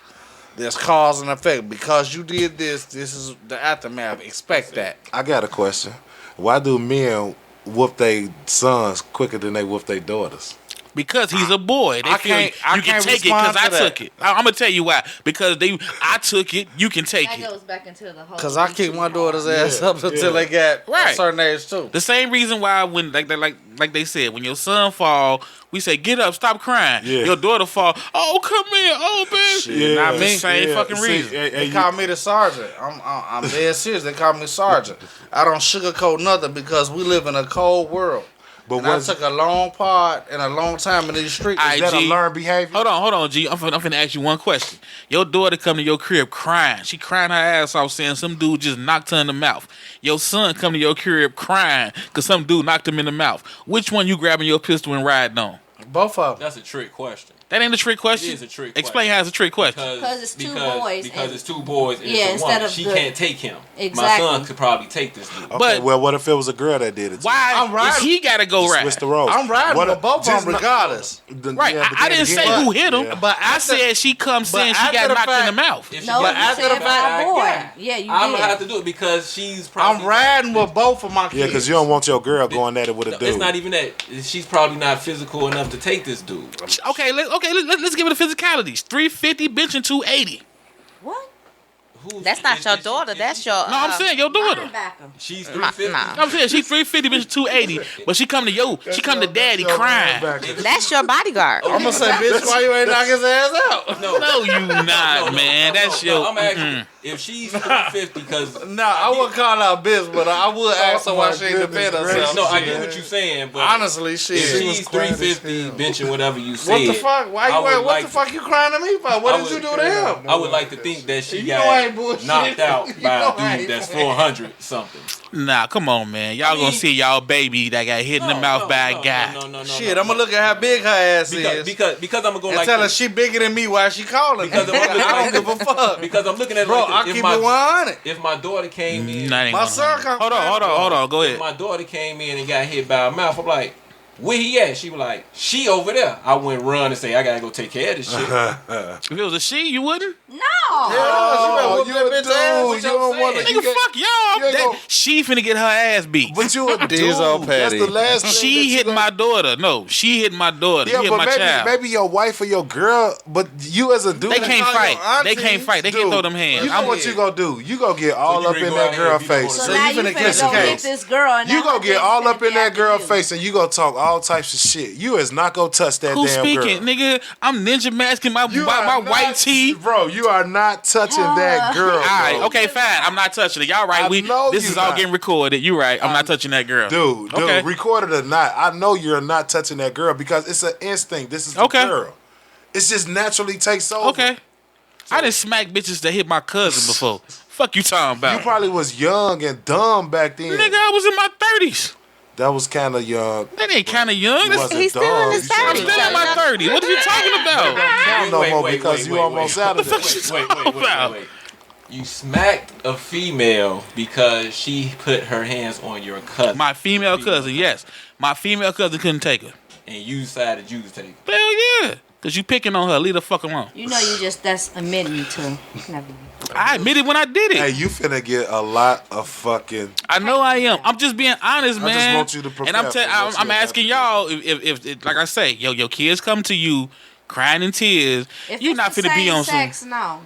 There's cause and effect. Because you did this, this is the aftermath. Expect that. I got a question. Why do men whoop their sons quicker than they whoop their daughters? Because he's a boy. They I feel can't- I you can can't take it because respond I to that. took it. I'm gonna tell you why. Because I took it, you can take That it. goes back into the whole. Because I kicked my daughter's ass up until they got a Right. certain age too. The same reason why when like they said, when your son fall, we say get up, stop crying. Yeah. Your daughter fall, oh come here, oh bitch. Not me. Same fucking See, reason. They call me the sergeant. I'm dead serious. They call me sergeant. I don't sugarcoat nothing because we live in a cold world. But And I was took a long part and a long time in these streets. I- is that a G. learned behavior? Hold on, G. I'm finna ask you one question. Your daughter come to your crib crying. She crying her ass off saying some dude just knocked her in the mouth. Your son come to your crib crying because some dude knocked him in the mouth. Which one you grabbing your pistol and riding on? Both of them. That's a trick question. That ain't a trick question. It is a trick Explain question. how it's a trick question. Because it's two boys Because and- it's two boys and Yeah, it's a instead woman. of She the- can't take him. My Exactly. son could probably take this dude. Okay, But- well, what if it was a girl that did it? Why I'm is riding- he gotta go Just ride? switch the roles. I'm riding What with if- both of just them not- regardless. Right. Yeah, but I then didn't say again- who hit him. Yeah. But I after- said she come saying she after got the knocked in fact- the mouth. If she No, got you knocked said in the back, about a boy. yeah. Yeah, you I'm did. gonna have to do it because she's probably. I'm riding with both of my kids. Yeah, because you don't want your girl going at it with a No, dude. it's not even that. She's probably not physical enough to take this dude. Okay, let's give it a physicalities. 350 bench and 280. What? That's not your daughter. That's your. No, I'm saying your daughter. Linebacker. She's Nah. 350. I'm saying she 350, bitch 280, but she come to daddy crying. That's your bodyguard. I'm gonna say, bitch, why you ain't knock his ass out? No, No, you not, man. That's your. I'm asking if she's 350 because Nah, I wouldn't call her a bitch, but I would ask her why she ain't defend herself. no, I get what you're saying, but Honestly, if shit. she's 350 benching whatever you said, What the fuck? Why I would you? What like the fuck you crying to me for? What I did you would- do to him? I would like to think that she You know I ain't got bullshit. knocked out You by know I a ain't dude that's bullshit. 400 something. Nah, come on, man. Y'all gonna see y'all baby that got hit in the mouth by a guy. No. Shit, I'm gonna look at how big her ass is. Because I'm gonna go And like tell her this. she bigger than me while she calling me. Because I don't give a fuck. Because I'm looking at it Bro, like I this. keep it 100. If my daughter came in, Nah, ain't My gonna son happen. come. Hold on. Go if ahead. my daughter came in and got hit by a mouth, I'm like, where he at? She was like, she over there. I went run and say, I gotta go take care of this shit. If it was a she, you wouldn't. No. Oh, you a dude. You don't want to. Nigga, fuck y'all. you ain't That- gonna- she finna get her ass beat. But you a dude. Diesel That's Patty. the last thing She that you hit gonna- my daughter. No, she hit my daughter. Yeah, you hit but my child. maybe your wife or your girl, but you as a dude, They can't call fight. your aunties, They can't fight. They can't dude, throw them hands. You know what you gonna do? You gonna get all you up ready in to go that out here girl and beat the face. So, So now you you finna finna catch go the hit case. this girl. And You now gonna her get baby's all finna up in be that after girl you. face and you gonna talk all types of shit. You is not gonna touch that Who's damn speaking, girl. nigga? I'm ninja masking my You are my not- white tee. Bro, you are not touching that girl. All right, bro. okay, fine. I'm not touching it. Y'all right. I know This you is all not. getting recorded. You right. I'm not touching that girl. Dude, Okay. recorded or not, I know you're not touching that girl because it's an instinct. This is the Okay. girl. It just naturally takes over. Okay. I done smacked bitches that hit my cousin before. Fuck you talking about? You probably was young and dumb back then. Nigga, I was in my 30s. That was kind of young. That ain't kind of young. You That's, wasn't He's still dumb. in his You should've- I'm 30s. still in my 30s. What are you talking about? Count no more because you almost out of fuck there. you- Wait. You smacked a female because she put her hands on your cousin. My female cousin, yes. My female cousin couldn't take her. And you decided you to take it. Hell yeah. Because you picking on her. Leave the fuck alone. You know, that's admitting to. Never mind. I admitted when I did it. Hey, you finna get a lot of fucking. I know I am. I'm just being honest, I man. just want you to prepare And I'm for what I'm you're asking about y'all if like I say, your kids come to you crying in tears, If you're it's not the finna be same on sex, no.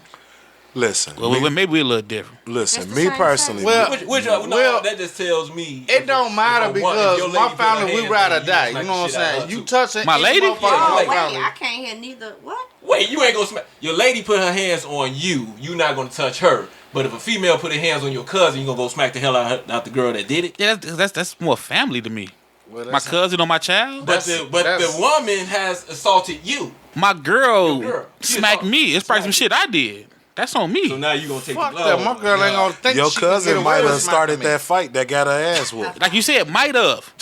Listen, well, maybe we're a little different. listen. It's the Me same personally, sex. Well, That just tells me It don't matter if a woman- if your because lady my put her family, we hands ride on or you, die. smack You know what I'm the shit out of saying? her, You too. touching My any lady? motherfucker Yeah, in like- my Wait, family. I can't hear neither. What? Wait, you ain't gonna smack. Your lady put her hands on you. You not gonna touch her. But if a female put her hands on your cousin, you gonna go smack the hell out the girl that did it. Yeah, that's more family to me. Well, My that's- cousin or my child. But the woman has assaulted you. My girl Your girl. She smacked assaulted. me. It's probably some shit I did. That's on me. So now you gonna take Fuck the glove. that. My girl ain't gonna think your she can get cousin away might with have started smacking me. that fight that got her ass whooped. Like you said, might have.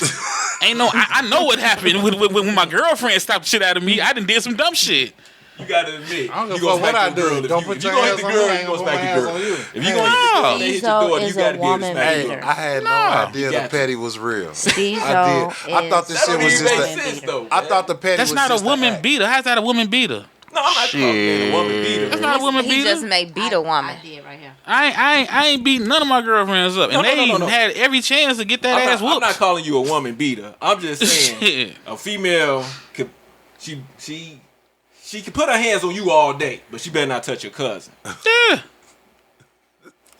Ain't no. I know what happened when my girlfriend stopped shit out of me. I done did some dumb shit. You gotta admit. I don't give you a gonna fuck what I smack your do. girl. Don't If put you your gonna hit hands the on girl, me, I you ain't gonna gonna put smack my your girl. hands on you. If you gonna hit the girl, they hit your Stezo door, you is gotta a be able to woman smack beater. your girl. I had no Nah. idea Gotcha. the petty was real. Stezo I thought this That shit don't was even just make a- sense though. I thought the petty That's was not a just woman act. beater. How's that a woman beater? No, I'm not talking about a woman beater. That's not a woman He beater. just may beat a woman. I did right here. I ain't beating none of my girlfriends up, and No. they had every chance to get that ass I'm whooped. not calling you a woman beater. I'm just saying Shit. a female could she could put her hands on you all day, but she better not touch your cousin. Yeah,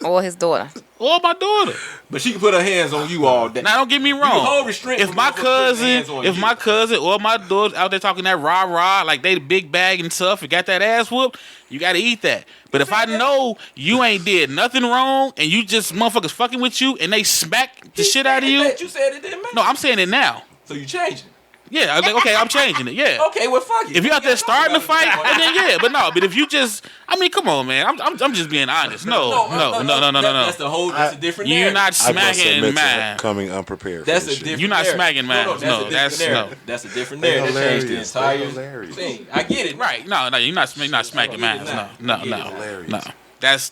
Or his daughter. or my daughter. But she can put her hands on you all day. Now don't get me can wrong. hold restraint If from my motherfuckers putting their hands on you. my cousin or my daughter out there talking that rah like they the big bag and tough and got that ass whooped, you gotta eat that. But if I know you ain't did nothing wrong and you just motherfuckers fucking with you and they smack the shit out of you, You said it didn't matter. no, I'm saying it now. So you changing. Yeah, I'm like, okay, I'm changing it. Yeah. Okay, well fuck it. If you out there starting to fight, No, then yeah. But no, but if you just, I mean, come on, man. I'm just being honest. No. That's the whole. That's a different. You're narrative. not I must smacking admit to mine. coming unprepared. That's for a this shit. different. You're not narrative. smacking mine. No, No, that's a different that's- narrative. no. That's a different They narrative. That changed the hilarious. entire They hilarious. thing. I get it. Right? No, you're not smacking mine. No. hilarious. That's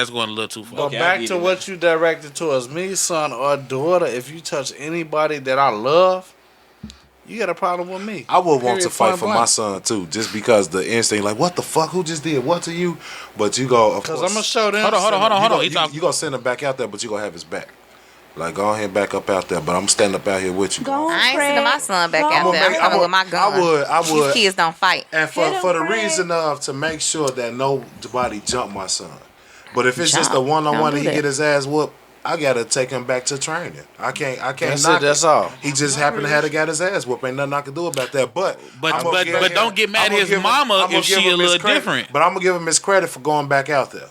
going a little too far. But Okay, I back get to it. what you directed towards me, son or daughter, if you touch anybody that I love, you got a problem with me. I would want Period, to fight point for blank. my son too, just because the instinct, like, what the fuck? Who just did what to you? But you go, of Because course. I'm going to show them. Hold on. He You talking. gonna send him back out there, but you gonna have his back. Like, go ahead, back up out there. But I'm standing up out here with you. Go I ain't sending my son back Go out there. I'm I coming would- with my gun. I would. These kids don't fight. And for Hit him, the Craig. reason of to make sure that nobody jump my son. But if it's just a Child, one-on-one don't and do he get that. his ass whooped, I gotta take him back to training. I can't That's knock it. That's all. He just happened to have got his ass whooped. Ain't nothing I can do about that. But don't get mad at his mama if she a little different. But I'm gonna give him his credit for going back out there.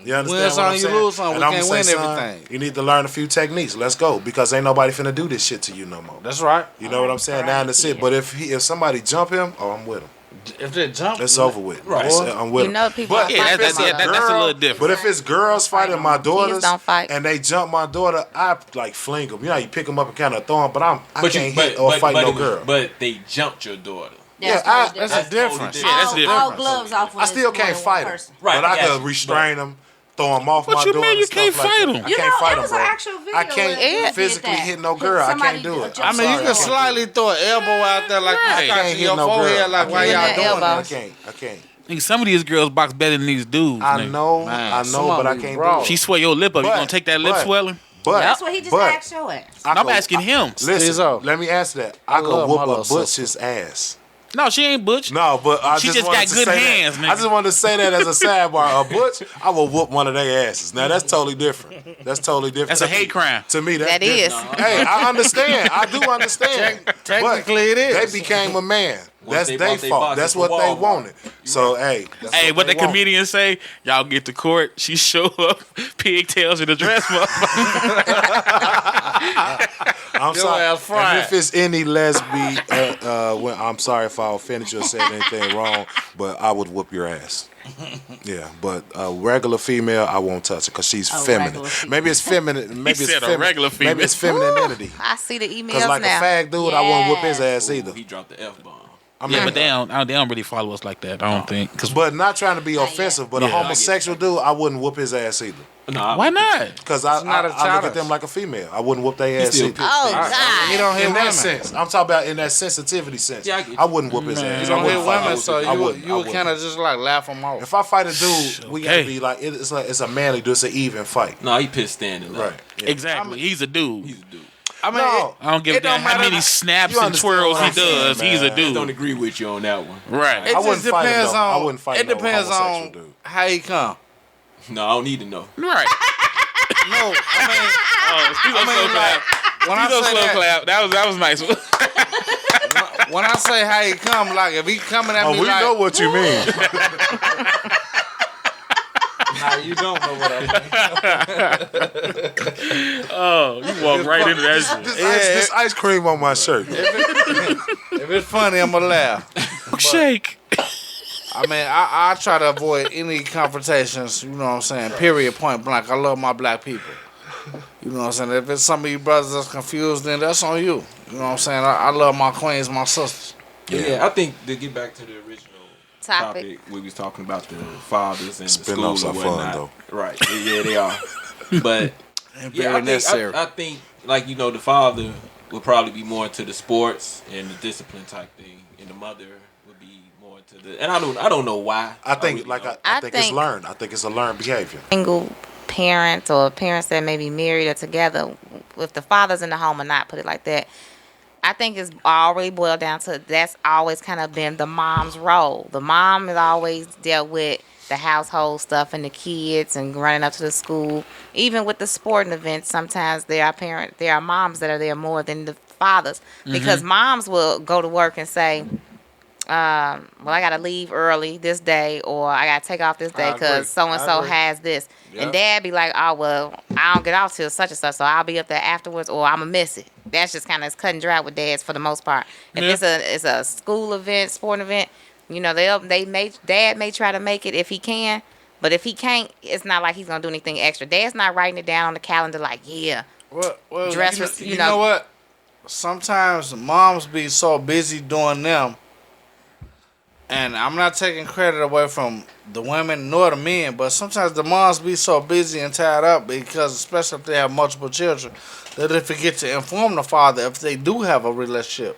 You understand Win what some, I'm you saying? lose some. And We I'm can't gonna say, win son, everything. you need to learn a few techniques. Let's go, because ain't nobody finna do this shit to you no more. That's right. You know what I'm saying? Now that's it. But if somebody jump him, I'm with him. If they jump, It's over with. Right. I'm with You him. know people But don't Yeah, fight if it's with a my that's a girl- little different. But if it's girls fighting my daughters don't fight. and they jump my daughter, I like fling them. You know, you pick them up and kind of throw them, but I But can't hit or fight no girl. But they jumped your daughter. Yeah, that's a That's difference. Yeah, that's different. All gloves off. When I still it's more can't than fight one him. person. Right, But I I got could you. restrain them, throw them off What my you daughter. mean you and stuff can't like fight that. 'em? I You can't know, fight it them, was bro. an actual video I where can't dude did physically that. hit no girl. I Somebody can't do it. jumped I mean, you somebody can else. slightly throw an elbow out there like Right. you I got can't your hit no forehead girl. like why Give y'all that doing elbow. I this? can't. Nigga, some of these girls box better than these dudes. I nigga. know, Man, some but of I these can't raw. do it. She swell your lip up. You But- gonna take that lip but- swelling? But That's what he just but asked your ass. I'm asking him. Listen, Stezo. let me answer that. I I could love whoop my a little butch's ass. No, she ain't butch. No, but I She just just wanted got to good say hands, that. nigga. I just wanted to say that as a sidebar. A butch, I will whoop one of their asses. Now that's totally different. That's totally different. That's a hate crime. To me, that's That is. different. Hey, I understand. I do understand. Technically, it is. They became a man. That's they their bought they fault. boxes That's for what they Walmart. wanted. So hey, that's Hey, what they the wanted. comedian say? Y'all get to court. She show up, pigtails in the dress, motherfucker. I'm Your sorry. ass fried. And if it's any lesbian, when, I'm sorry if I offended you or said anything wrong, but I would whoop your ass. Yeah, but a regular female, I won't touch it because she's feminine. regular female. Maybe it's feminine. Maybe it's said a feminine. regular Maybe it's femininity. I see the Because emails like now. a fag dude, I won't whoop his ass either. He dropped the F bomb. I mean, Yeah, but they don't really follow us like that. I don't think. Cause but not trying to be offensive, but a Yeah. homosexual dude, I wouldn't whoop his ass either. No, why not? Because I not a look at childish. them like a female. I wouldn't whoop their ass still either. Oh He God! don't hit In that women. sense, I'm talking about in that sensitivity sense. Yeah, I get you. I wouldn't whoop his ass. You I don't wouldn't hit fight women, him. so I you wouldn't. would kind of just like laugh them off. If I fight a dude, we gotta Okay. be like it's a manly dude. It's an even fight. No, he pissed standing. Like, Right. Yeah. Exactly. He's a dude. He's a dude. I mean, No. I don't give a it don't damn how matter. many snaps You and understand twirls what he I'm saying, does. He's a man. dude. Don't agree with you on that one. Right. It I wouldn't just fight him, depends though. I on. wouldn't fight It no depends homosexual on dude. how he come. No, I don't need to know. Right. No, I mean, Stezo I mean, slow clap. when I Stezo say slow that, clap. That was nice. when I say how he come, like if he coming at Oh, me we like, know what you mean. nah, you don't know what I mean. Oh, you walk right into that shit. This ice cream on my shirt. If it's funny, I'm gonna laugh. Shake. I mean, I try to avoid any confrontations. You know what I'm saying? Period. Point blank. I love my black people. You know what I'm saying? If it's some of you brothers that's confused, then that's on you. You know what I'm saying? I love my queens, my sisters. Yeah, I think to get back to the original Topic. topic, we was talking about the fathers and the Spin-offs school are and fun, whatnot. though. Right? Yeah, they are. But Very yeah, necessary. I think like the father would probably be more into the sports and the discipline type thing, and the mother would be more into the. And I don't know why. I think really like don't. I I think it's think- learned. I think it's a learned behavior. Single parents or parents that may be married or together, if the father's in the home or not, put it like that. I think it's already boiled down to that's always kind of been the mom's role. The mom has always dealt with the household stuff and the kids and running up to the school. Even with the sporting events, sometimes there are moms that are there more than the fathers because moms will go to work and say, well, I got to leave early this day or I got to take off this day I agree. because so-and-so agree. has this. Yep. And dad be like, oh, well, I don't get off till such and such, so I'll be up there afterwards or I'm going to miss it. That's just kind of cut and dry with dads for the most part. If it's a school event, sporting event, dad may try to make it if he can, but if he can't, it's not like he's going to do anything extra. Dad's not writing it down on the calendar like, yeah. Well, Dress you know, was- you know what? Sometimes moms be so busy doing them, and I'm not taking credit away from the women nor the men, but sometimes the moms be so busy and tied up because, especially if they have multiple children, that they forget to inform the father if they do have a relationship.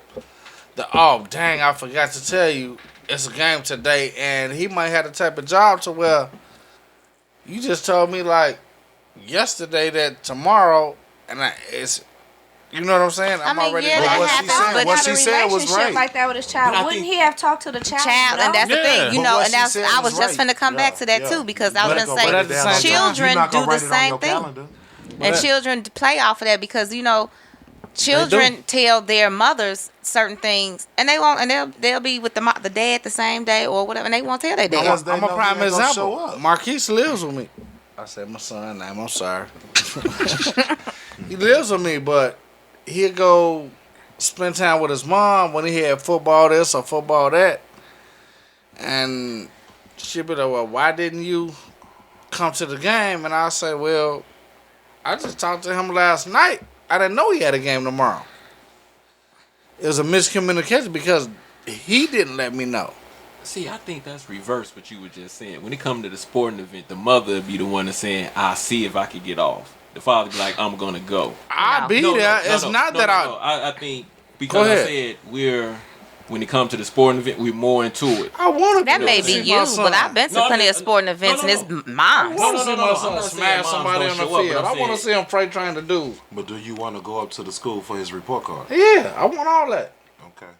That, oh, dang, I forgot to tell you, it's a game today, and he might have the type of job to where you just told me like yesterday that tomorrow, and You know what I'm saying? I'm mean, already. yeah, But that what she happens, said, but what Have she a said was relationship right. like that with his child. But I Wouldn't think- he have talked to the child? And that's the Yeah. thing, you But know, what and she that's said I was was just right. finna come back to that Yeah. too, because I was But gonna at the say same time, children You're not do gonna the write it on same your thing, calendar. and children play off of that because you know, children tell their mothers certain things, and they won't, and they'll be with the dad the same day or whatever, and they won't tell their dad. Because they I'm a know prime he ain't gonna example. show up. Marquise lives with me. I said my son name. I'm sorry. He lives with me, but he'll go spend time with his mom when he had football this or football that, and she'll be like, "Well, why didn't you come to the game?" And I'll say, "Well, I just talked to him last night. I didn't know he had a game tomorrow." It was a miscommunication because he didn't let me know. See, I think that's reverse what you were just saying. When it comes to the sporting event, the mother would be the one that's saying, "I'll see if I can get off." The father be like, "I'm gonna go." I'll be there. It's not that I think because I ahead. said when it comes to the sporting event, we're more into it. I want to. That may be you, but I've been to No, plenty no, of sporting events, no, and it's moms. I want to see my I'm son not saying smash moms somebody don't on the show up, field. but I'm I want to saying- see him freight train the dude. But do you want to go up to the school for his report card? Yeah, I want all that. Okay.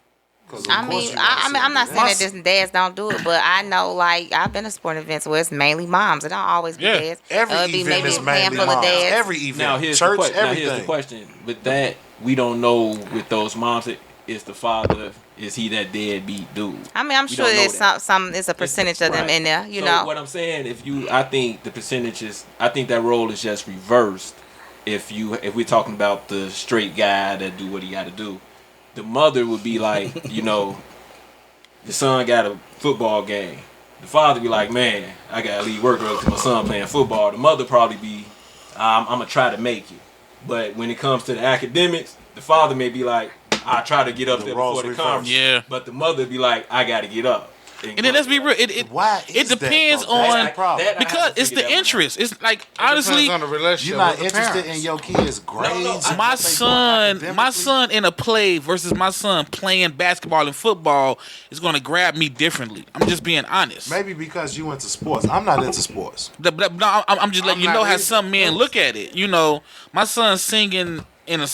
'Cause of I course mean, you wanna I see mean, him I'm not do saying that. that just dads don't do it, but I know, like, I've been to sporting events where it's mainly moms. It don't always be Yeah. dads. Every It'll be event maybe is a mainly handful moms. of dads. Every event, Now here's church, the everything. Now here's the question. With that, we don't know with those moms. Is the father? Is he that deadbeat dude? I mean, I'm We sure don't know there's that. some it's a percentage of them Right. in there, you So know. what I'm saying, I think the percentages, I think that role is just reversed. If we're talking about the straight guy that do what he got to do, the mother would be like, you know, the son got a football game. The father be like, man, I gotta leave work early because my son playing football. The mother probably be, I'm gonna try to make it. But when it comes to the academics, the father may be like, I try to get up The there roles before the reversed. conference. Yeah. But the mother be like, I gotta get up. And then let's be real. Why It is that, depends though? That's on the problem. that- I because haven't it's figured the that one out. interest. It's like honestly, Depends on the relationship. You're not with the interested parents. in your kids' grades. my what they doing my academically? son in a play versus my son playing basketball and football is going to grab me differently. I'm just being honest. Maybe because you into sports. I'm not into sports. No, I'm just letting I'm you know not how either. some men look at it. You know, my son's singing in a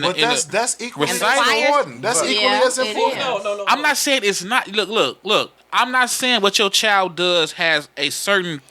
But that's equally as recital. important. That's But- equally Yeah, as it important. is. No. I'm not saying it's not. Look. I'm not saying what your child does has a certain,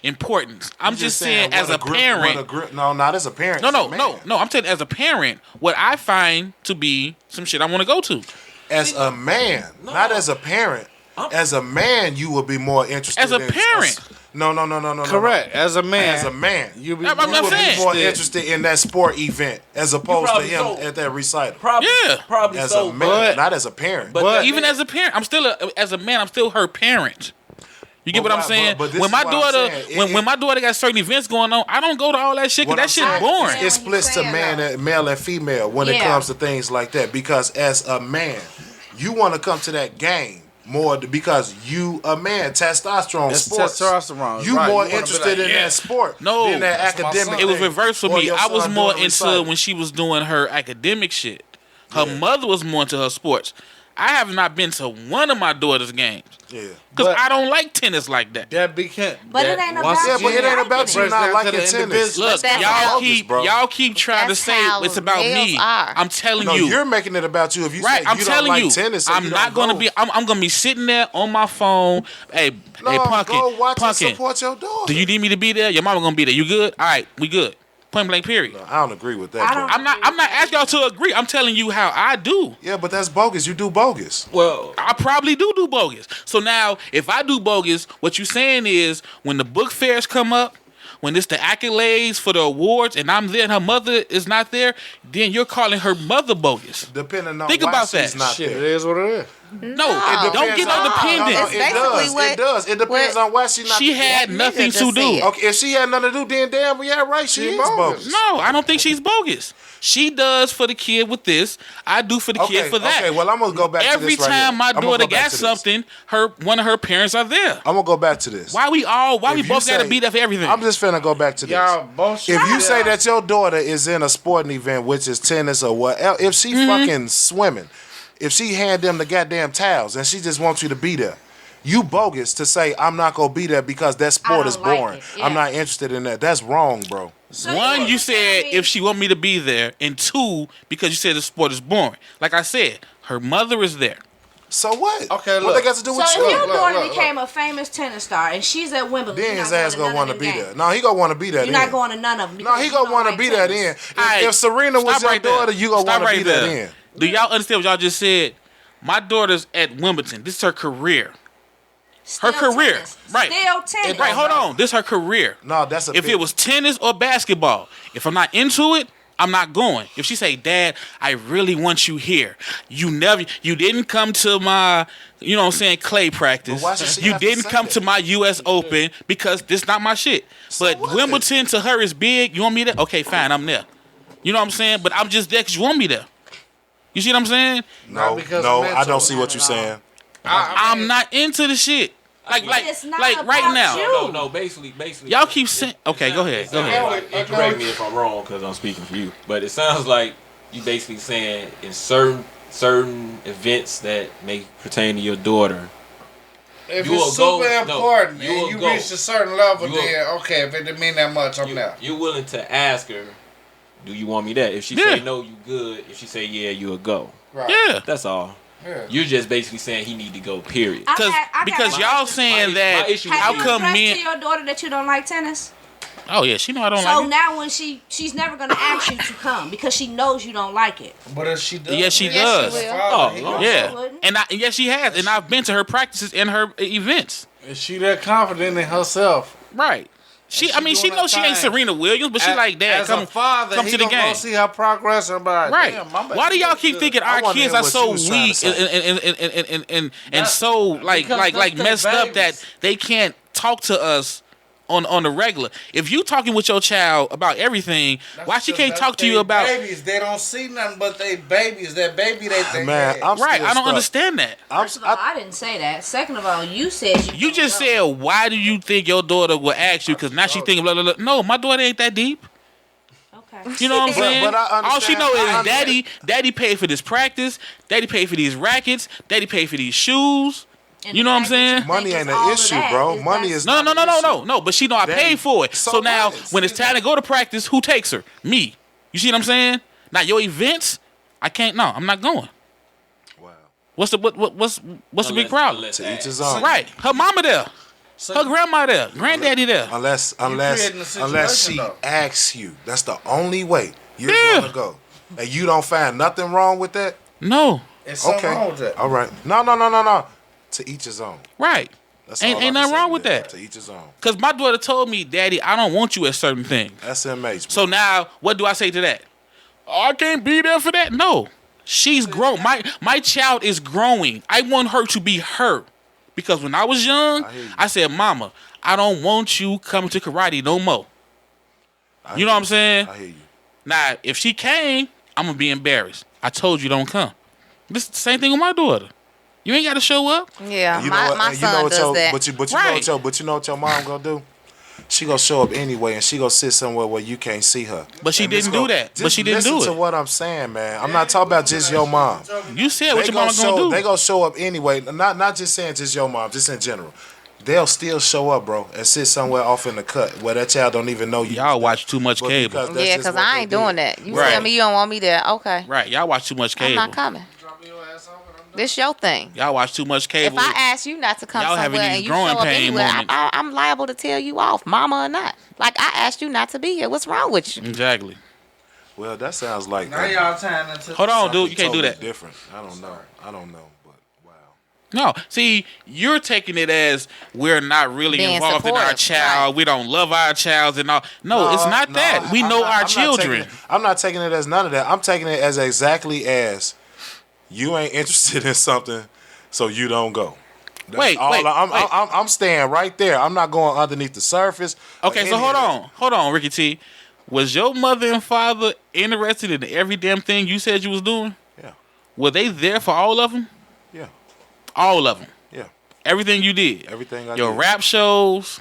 importance. I'm just saying as a parent. No, not as a parent. as a man. No. I'm saying as a parent, what I find to be some shit I want to go to. As a man, not as a parent. As a man, you would be more interested. As a in parent. No. Correct. As a man. As a man, You be I'm not would saying. be more interested in that sport event as opposed to probably him so. at that recital. Probably, Yeah. probably As so. a man, but- not as a parent. but But- that Even man- as a parent, as a man, I'm still her parent. You get But what I'm why- saying? but this When is my what I'm daughter, saying. when my daughter got certain events going on, I don't go to all that shit What because that I'm shit saying, boring. Yeah. It splits to When you say male and female when it Yeah. comes to things like that. Because as a man, you want to come to that game more because you a man. Testosterone, It's sports. testosterone, You right. more You wanna be interested like, in yeah. that sport No, than that that's my academic. son. It was thing. reversed for Or me. your I was son more doing into recital. when she was doing her academic shit. Her mother was more into her sports. I have not been to one of my daughter's games Yeah. because But- I don't like tennis like that. That became. But it ain't about Yeah, but it ain't about you breaks not down to liking the tennis. individual. Look, That's y'all how- keep bro. trying to That's say how it's about males me. are. I'm telling No, you. you're making it about you. If you Right, say I'm you telling don't like you, tennis, so I'm you not don't gonna go. be. I'm gonna be sitting there on my phone. Hey, No, hey, Pumpkin, go watch and Pumpkin. support your daughter. Do you need me to be there? Your mama gonna be there. You good? All right, we good. Point blank. Period. I don't agree with that. I bro. don't- I'm not asking y'all to agree. I'm telling you how I do. Yeah, but that's bogus. You do bogus. well, I probably do bogus. So now, if I do bogus, what you saying is when the book fairs come up, when it's the accolades for the awards, and I'm there and her mother is not there, then you're calling her mother bogus. Depending on Think why about she's that. not Shit, it there. is what it is. No, It don't get no depends on- dependence. It's basically It does. It depends on why she not. She had That nothing nigga to just do. said. Okay, if she had nothing to do, then damn, yeah, right. She is bogus. No, I don't think she's bogus. She does for the kid with this. I do for the kid for that. Okay, well, I'm gonna go back to Every this right time here. my I'm gonna daughter go back got to this. something, one of her parents are there. I'm gonna go back to this. Why we If you both gotta say- be there for everything? I'm just finna go back to this. Y'all both. If you say that your daughter is in a sporting event, which is tennis or whatever, if she fucking swimming, if she hand them the goddamn towels and she just wants you to be there, you bogus to say I'm not gonna be there because that sport don't is like boring. it, yeah. I'm not interested in that. That's wrong, bro. So One, you said me- if she want me to be there, and two, because you said the sport is boring. Like I said, her mother is there. So what? Okay, what look. they got to do So with if you? your daughter look. became a famous tennis star and she's at Wimbledon, Then you're his not ass going gonna want to to be none of there. them No, he gonna want to be there. games. You're then. not going to none of them. No, because he you gonna don't want to like be there tennis. then. Alright, If Serena was stop your right there. daughter, you gonna Stop want to right be there there. then. Do y'all understand what y'all just said? My daughter's at Wimbledon. This is her career. Still career, tennis. right. Still tennis. Right, hold on. This is her career. No, that's a If big- it was tennis or basketball, if I'm not into it, I'm not going. If she say, Dad, I really want you here. You didn't come to my, you know what I'm saying, clay practice. But why should she You have to didn't say come that? to my US Open because this not my shit. But what? Wimbledon to her is big. You want me there? Okay, fine, I'm there. You know what I'm saying? But I'm just there because you want me there. You see what I'm saying? No, because no, of I don't mental. see what you're saying. I'm not into the shit. Like It's not right about now. you. No, basically. Y'all keep saying. Okay, go ahead. Go ahead. And correct me if I'm wrong, because I'm speaking for you. But it sounds like you basically saying in certain events that may pertain to your daughter. If You will it's go- super no, important you and will you go. reach a certain level, You will- then okay, if it didn't mean that much, I'm there. You're willing to ask her, do you want me there? If she Yeah. say no, you good. If she say yeah, you'll go. Right. Yeah. That's all. Yeah. You're just basically saying he need to go, period. I got Because a y'all question. saying My that issue is how Have you come addressed men? to your daughter that you don't like tennis? Oh yeah, she know I don't So like it. now when she's never gonna ask you to come because she knows you don't like it. But if she does, Yes, she then does. she's a will. father. He Oh, gonna- Yeah, wouldn't. and yes, she has, and I've been to her practices and her events. Is she that confident in herself? Right. She doing knows she her ain't thing. Serena Williams, but she like, Dad, As come a father, come he to the gonna game. go see her progress and be like, Right. Damn, my baby Why do y'all looks keep good. thinking I our wanna kids hear are what so you was trying weak to and That's- so like because that's their messed up that babies. they can't talk to us on the regular? If you talking with your child about everything, why she can't talk to you about? babies? They don't see nothing but they babies. That baby they think. Man, they- I'm Right, still I don't stuck. understand that. First of all, I didn't say that. Second of all, you said you. You don't just know. said, why do you think your daughter will ask you? Because now she thinking blah, blah, blah. No, my daughter ain't that deep. Okay. You know what I'm saying? but I All she understand- know I is daddy paid for this practice, daddy paid for these rackets, daddy paid for these shoes. And You the know what I'm fact that saying? you Money think ain't it's all an of issue, that bro. is Money that's- is No, not an issue. no. But she know I Daddy. paid for it. So So now what? when it's time to go to practice, who takes her? Me. You see what I'm saying? Now your events, I can't. No, I'm not going. Wow. What's the what's the big problem? To each his own. Right. Her mama there. So Her grandma there. Granddaddy there. Unless creating a she situation, though. asks you, that's the only way you're Yeah. gonna go. And you don't find nothing wrong with that. No. It's something Okay. wrong with that. All right. No. To each his own. Right. That's Ain't all I can nothing say wrong to with that. To each his own. Cause my daughter told me, Daddy, I don't want you at certain things. SMH. So now, what do I say to that? Oh, I can't be there for that. No, she's grown. My child is growing. I want her to be her, because when I was young, I hear you. I said, Mama, I don't want you coming to karate no more. You know what I'm saying? I hear you. Now, if she came, I'm gonna be embarrassed. I told you don't come. This is the same thing with my daughter. You ain't got to show up. Yeah, You know my what- my and you know son what does your- that. But you Right. know what your mom gonna do? She gonna show up anyway, and she gonna sit somewhere where you can't see her. But she And this didn't do that. But just she didn't listen do to it. what I'm saying, man. I'm not talking about just your mom. You said what They your mama gonna do. They gonna show up anyway. Not just saying just your mom, just in general. They'll still show up, bro, and sit somewhere off in the cut where that child don't even know you. Y'all watch too much But cable. because that's Yeah, just because what I they ain't did. doing that. You Right. tell me you don't want me there. Okay, Right. Y'all watch too much I'm cable. not coming. This your thing. Y'all watch too much If cable. I ask you not to come Y'all having somewhere these and you growing show up pain anywhere, moments. I'm liable to tell you off, mama or not. Like I asked you not to be here. What's wrong with you? Exactly. Well, that sounds like Now y'all tying into Hold on, something dude. You can't do totally that. Different. I don't know, but wow. No, see, you're taking it as we're not really Being involved in our supportive, child. right. We don't love our child and all. No, it's not that. We I'm know not- our I'm not children. I'm not taking it as none of that. I'm taking it as exactly as you ain't interested in something, so you don't go. That's Wait, all wait, I'm, wait. I'm staying right there. I'm not going underneath the surface. or Okay, so any hold of that. hold on, Ricky T. Was your mother and father interested in every damn thing you said you was doing? Yeah, Were they there for all of them? yeah, All of them. yeah. Everything you did. Everything I Your did. rap shows,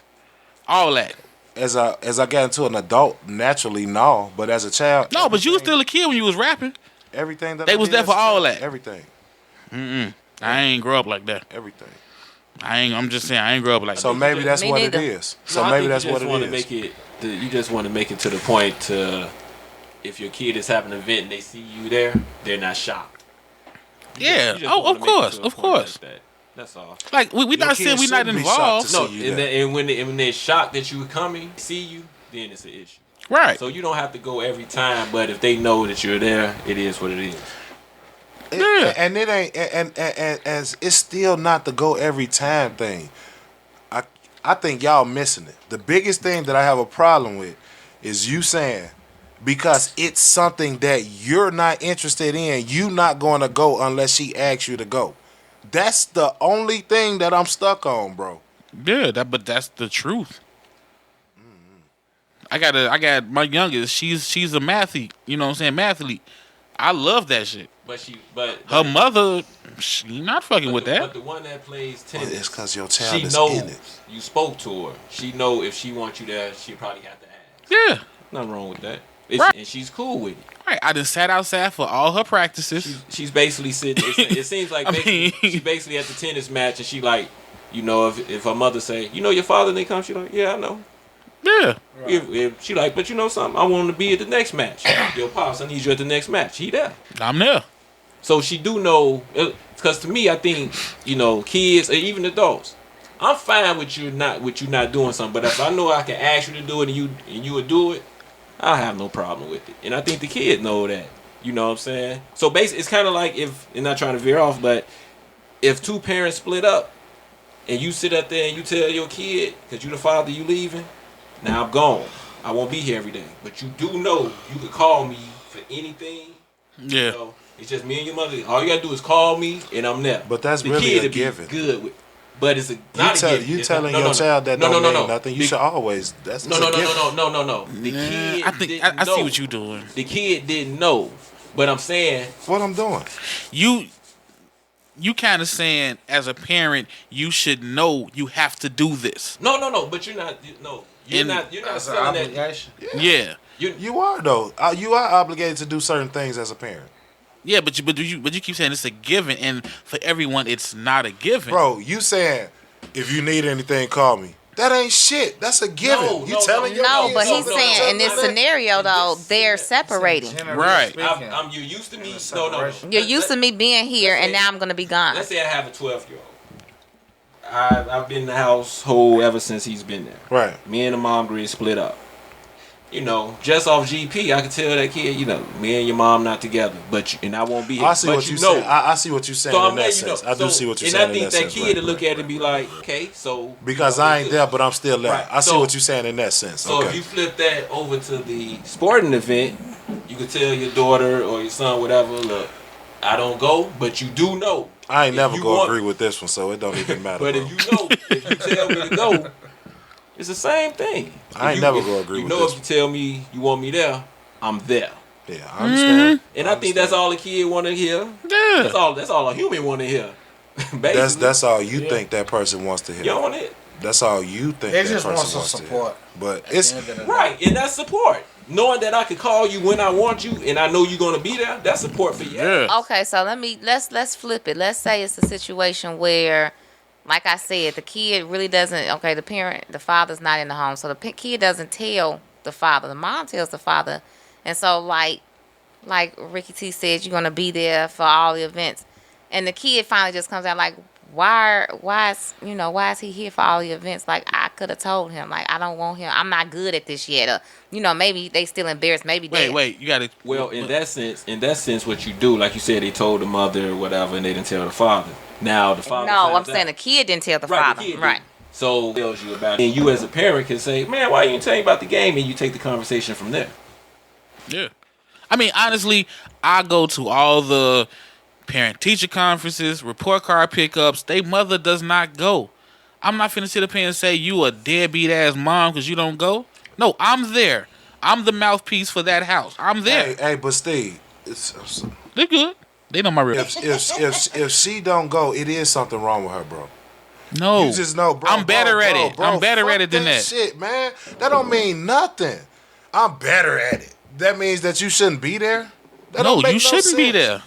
all that. As I got into an adult, naturally, no. But as a child, No, but you was still a kid when you was rapping. everything that They I was did there as for a all child, that. Everything, I ain't grow up like that. everything. I'm just saying I ain't grow up like So that. maybe that's Me what it neither. is. No, So I maybe think that's you what just it wanna is. Make it. You just want to make it to the point to, if your kid is having an event and they see you there, they're not shocked. Yeah. You just Oh, wanna of make it course, to a of point course. like that. That's all. Like we Your not saying kids we not shouldn't be shocked involved. to No, see you and, there. when they're shocked that you coming, see you, then it's an issue. Right. So you don't have to go every time, but if they know that you're there, it is what it is. Yeah. And it ain't, and it's still not the go every time thing. I think y'all missing it. The biggest thing that I have a problem with is you saying, because it's something that you're not interested in, you not going to go unless she asks you to go. That's the only thing that I'm stuck on, bro. Yeah, but that's the truth. I got my youngest. She's a mathlete. You know what I'm saying? Mathlete. I love that shit. But Her mother, she not fucking with But that. the one that plays Well, tennis, it's because your child she is knows in it. you spoke to her. She know if she wants you there, she probably have to ask. Yeah. Nothing wrong with that. Right. And she's cool with it. Right. I just sat outside for all her practices. She's basically sitting. It seems like I basically, mean- she basically at the tennis match, and she like, you know, if her mother say, you know, your father didn't come, she like, yeah, I know. Yeah. If she like, but you know something, I want him to be at the next match. Yo, pops, I need you at the next match. He there. I'm there. So she do know, because to me, I think, you know, kids or even adults, I'm fine with you not doing something. But if I know I can ask you to do it and you would do it, I have no problem with it. And I think the kids know that. You know what I'm saying? So basically, it's kind of like if, and not trying to veer off, but if two parents split up and you sit up there and you tell your kid, because you the father, you leaving, now I'm gone. I won't be here every day. But you do know you could call me for anything. Yeah. You know, it's just me and your mother. All you gotta do is call me, and I'm there. But that's the really kid a to be given. Good with, but it's a not a given. You It's telling not- your child that don't mean nothing. You The- should always. That's No. a given. The kid. I think didn't I see know. what you doing. The kid didn't know, but I'm saying What I'm doing. You kind of saying as a parent you should know you have to do this. no. But you're not. No, you're And- not. You're not That's an saying that. obligation. Yeah. You are though. You are obligated to do certain things as a parent, Yeah, but you keep saying it's a given, and for everyone it's not a given. bro. You saying if you need anything, call me. That ain't shit. That's a given. No, you no, telling your No, kids but he's something, saying tell in this them that. scenario though, this they're scenario- separating. Generally Right. speaking, You used to me. There's No. separation. You're used to me being here, let's and say- now I'm gonna be gone. Let's say I have a 12-year-old. I've been in the household ever since he's been there. Right. Me and the mom grid split up. You know, just off GP, I could tell that kid, you know, me and your mom not together, and I won't be here. I see but what you know. saying. I see what you're saying So in I'm that letting you know. sense. I do see what you're and saying I in think that that sense. kid Right, to look right, at it and be like, okay, so because you know, I ain't there, but I'm still there. Right. I see So- what you're saying in that sense. So if Okay. you flip that over to the sporting event, you could tell your daughter or your son, whatever, look, I don't go, but you do know. I ain't if never you gonna want- agree with this one, so it don't even matter. But bro. if you know, if you tell me to go, it's the same thing. I ain't If never if gonna agree you with know this if you tell me you want me there, I'm there. Yeah, I understand. And I think that's all a kid want to hear. Yeah. That's all a human want to hear. Basically, That's all you think that person wants to hear. you don't want it. That's all you think They that just person want some wants to hear. support. But At the it's end of the day. Right, and that's support. Knowing that I can call you when I want you, and I know you're gonna be there. That's support for you. Yeah. Okay, so let's flip it. Let's say it's a situation where, like I said, the kid really doesn't. Okay, the father's not in the home, so the kid doesn't tell the father. The mom tells the father, and so like Ricky T said, you're gonna be there for all the events, and the kid finally just comes out like, why is he here for all the events? Like, I could have told him, like, I don't want him. I'm not good at this yet. Or, maybe they still embarrassed. Maybe Wait, you gotta. Well, in that sense, what you do, like you said, they told the mother or whatever, and they didn't tell the father. Now the father. No, I'm finds saying the out. kid didn't tell the Right, father. the kid Right. didn't. So tells you about it. And you as a parent can say, man, why you didn't tell me about the game? And you take the conversation from there. Yeah. I mean, honestly, I go to all the parent-teacher conferences, report card pickups. They mother does not go. I'm not finna sit up here and say you a deadbeat-ass mom because you don't go. No, I'm there. I'm the mouthpiece for that house. I'm there. hey, but Steve, They're good. They know my real. if she don't go, it is something wrong with her, bro. No. You just know, bro. I'm better at it. Bro, I'm better fuck at it than that. Shit, man. That don't mean nothing. I'm better at it. That means that you shouldn't be there. That No, don't make you shouldn't be sense. there.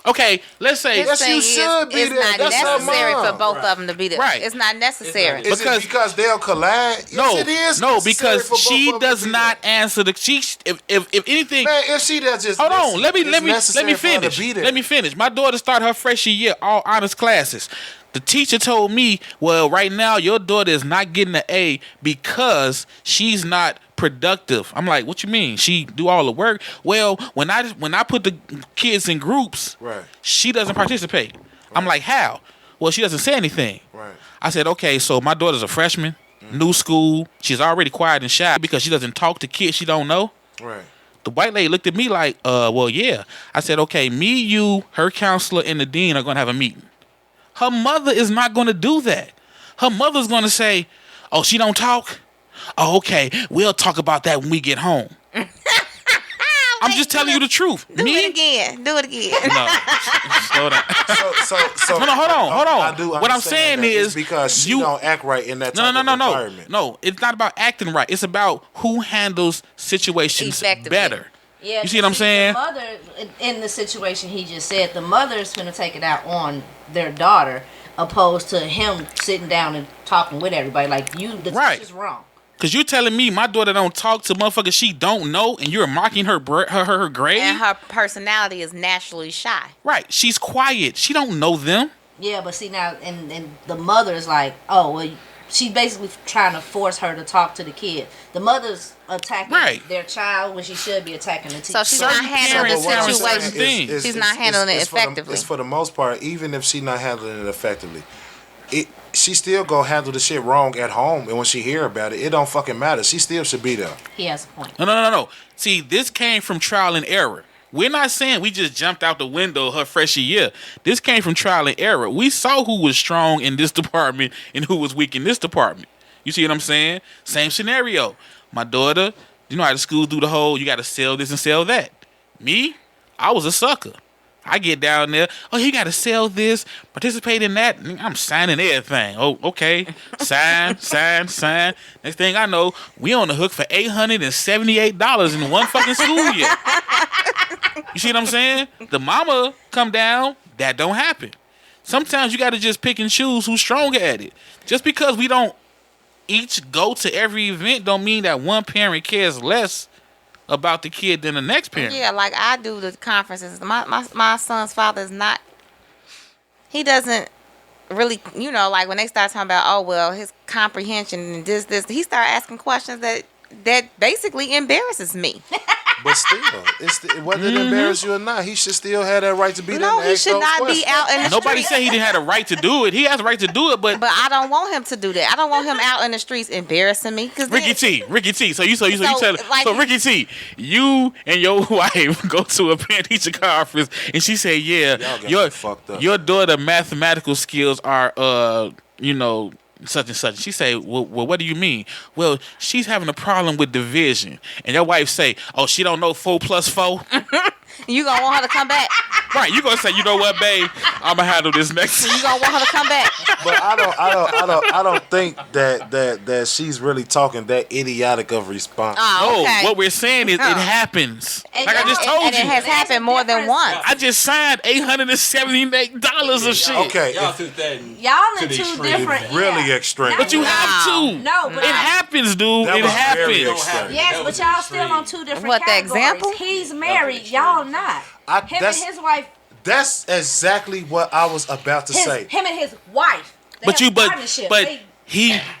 Okay, let's say His Yes, thing you is, should be it's there. not That's her necessary mom. for both of them to be there. Right. It's not necessary. Is Because- it because they'll collide? Yes, no, it is no, necessary because for both she of them does to be not answer the. She if anything. there. Man, if she does just Hold on, listen, let me it's necessary for her to finish. be there. Let me finish. My daughter started her freshman year, all honors classes. The teacher told me, "Well, right now your daughter is not getting an A because she's not productive." I'm like, "What you mean? She do all the work?" Well, when I put the kids in groups, Right. she doesn't participate. I'm like, "How?" Well, she doesn't say anything. Right. I said, "Okay, so my daughter's a freshman, new school. She's already quiet and shy because she doesn't talk to kids she don't know." Right. The white lady looked at me like, well, yeah. I said, "Okay, me, you, her counselor, and the dean are going to have a meeting." Her mother is not going to do that. Her mother's going to say, "Oh, she don't talk? Oh, okay, we'll talk about that when we get home." I'm just telling you the truth. Do Me? it again. Do it again. No. Slow down. So No, hold on. I do What I'm understand saying that. is It's because she you- don't act right in that type No. of environment. No, it's not about acting right. It's about who handles situations Effectively. better. Yeah, You see what I'm saying? The mother, in the situation he just said, the mother's going to take it out on their daughter, opposed to him sitting down and talking with everybody. Like, the Right. teacher's wrong. Because you're telling me my daughter don't talk to motherfuckers she don't know, and you're mocking her her grade? And her personality is naturally shy. Right. She's quiet. She don't know them. Yeah, but see now, and the mother's like, oh, well, she's basically trying to force her to talk to the kid. The mother's attacking Right. their child when she should be attacking the teacher. So she's Certain not handling parents the sound situation. certain things. She's not handling it effectively. It's for the most part, even if she's not handling it effectively, she still gonna handle the shit wrong at home, and when she hear about it, it don't fucking matter. She still should be there. He has a point. No. See, this came from trial and error. We're not saying we just jumped out the window her freshman year. This came from trial and error. We saw who was strong in this department and who was weak in this department. You see what I'm saying? Same scenario. My daughter, you know how the schools do the whole, you got to sell this and sell that. Me, I was a sucker. I get down there, oh, you got to sell this, participate in that. I'm signing everything. Oh, okay. Sign. Next thing I know, we on the hook for $878 in one fucking school year. You see what I'm saying? The mama come down, that don't happen. Sometimes you got to just pick and choose who's stronger at it. Just because we don't each go to every event don't mean that one parent cares less about the kid than the next parent. Yeah, like I do the conferences. My son's father is not. He doesn't really, like when they start talking about, oh well, his comprehension and this, he start asking questions that basically embarrasses me. But still, whether it embarrass you or not, he should still have that right to be there. No, and he ask should those not be questions. out in the Nobody streets. said he didn't have a right to do it. He has a right to do it, but But I don't want him to do that. I don't want him out in the streets embarrassing me. Ricky T. So you tell like- so Ricky T. You and your wife go to a parent teacher conference, and she say, Y'all got me fucked up. your daughter mathematical skills are such and such. She say, well, what do you mean? Well, she's having a problem with division, and your wife say, oh, she don't know 4 plus 4. You gonna want her to come back? Right? You gonna say, you know what, babe? I'm gonna handle this next. You gonna want her to come back? But I don't think that she's really talking that idiotic of response. Oh, No, okay. what we're saying is it happens. And Like I just told and you. it has happened more than once. I just signed $878 of shit. Okay, Y'all if- took that. Y'all To in the two extreme. different. really yeah. extreme. But you have to. No, but It happens, dude. That it was very happens. extreme. Yes, That but was y'all extreme. still on two different What, the categories. example? He's married, y'all not. Him and his wife. That's exactly what I was about to say. Him and his wife. They But have you, but partnership. but They-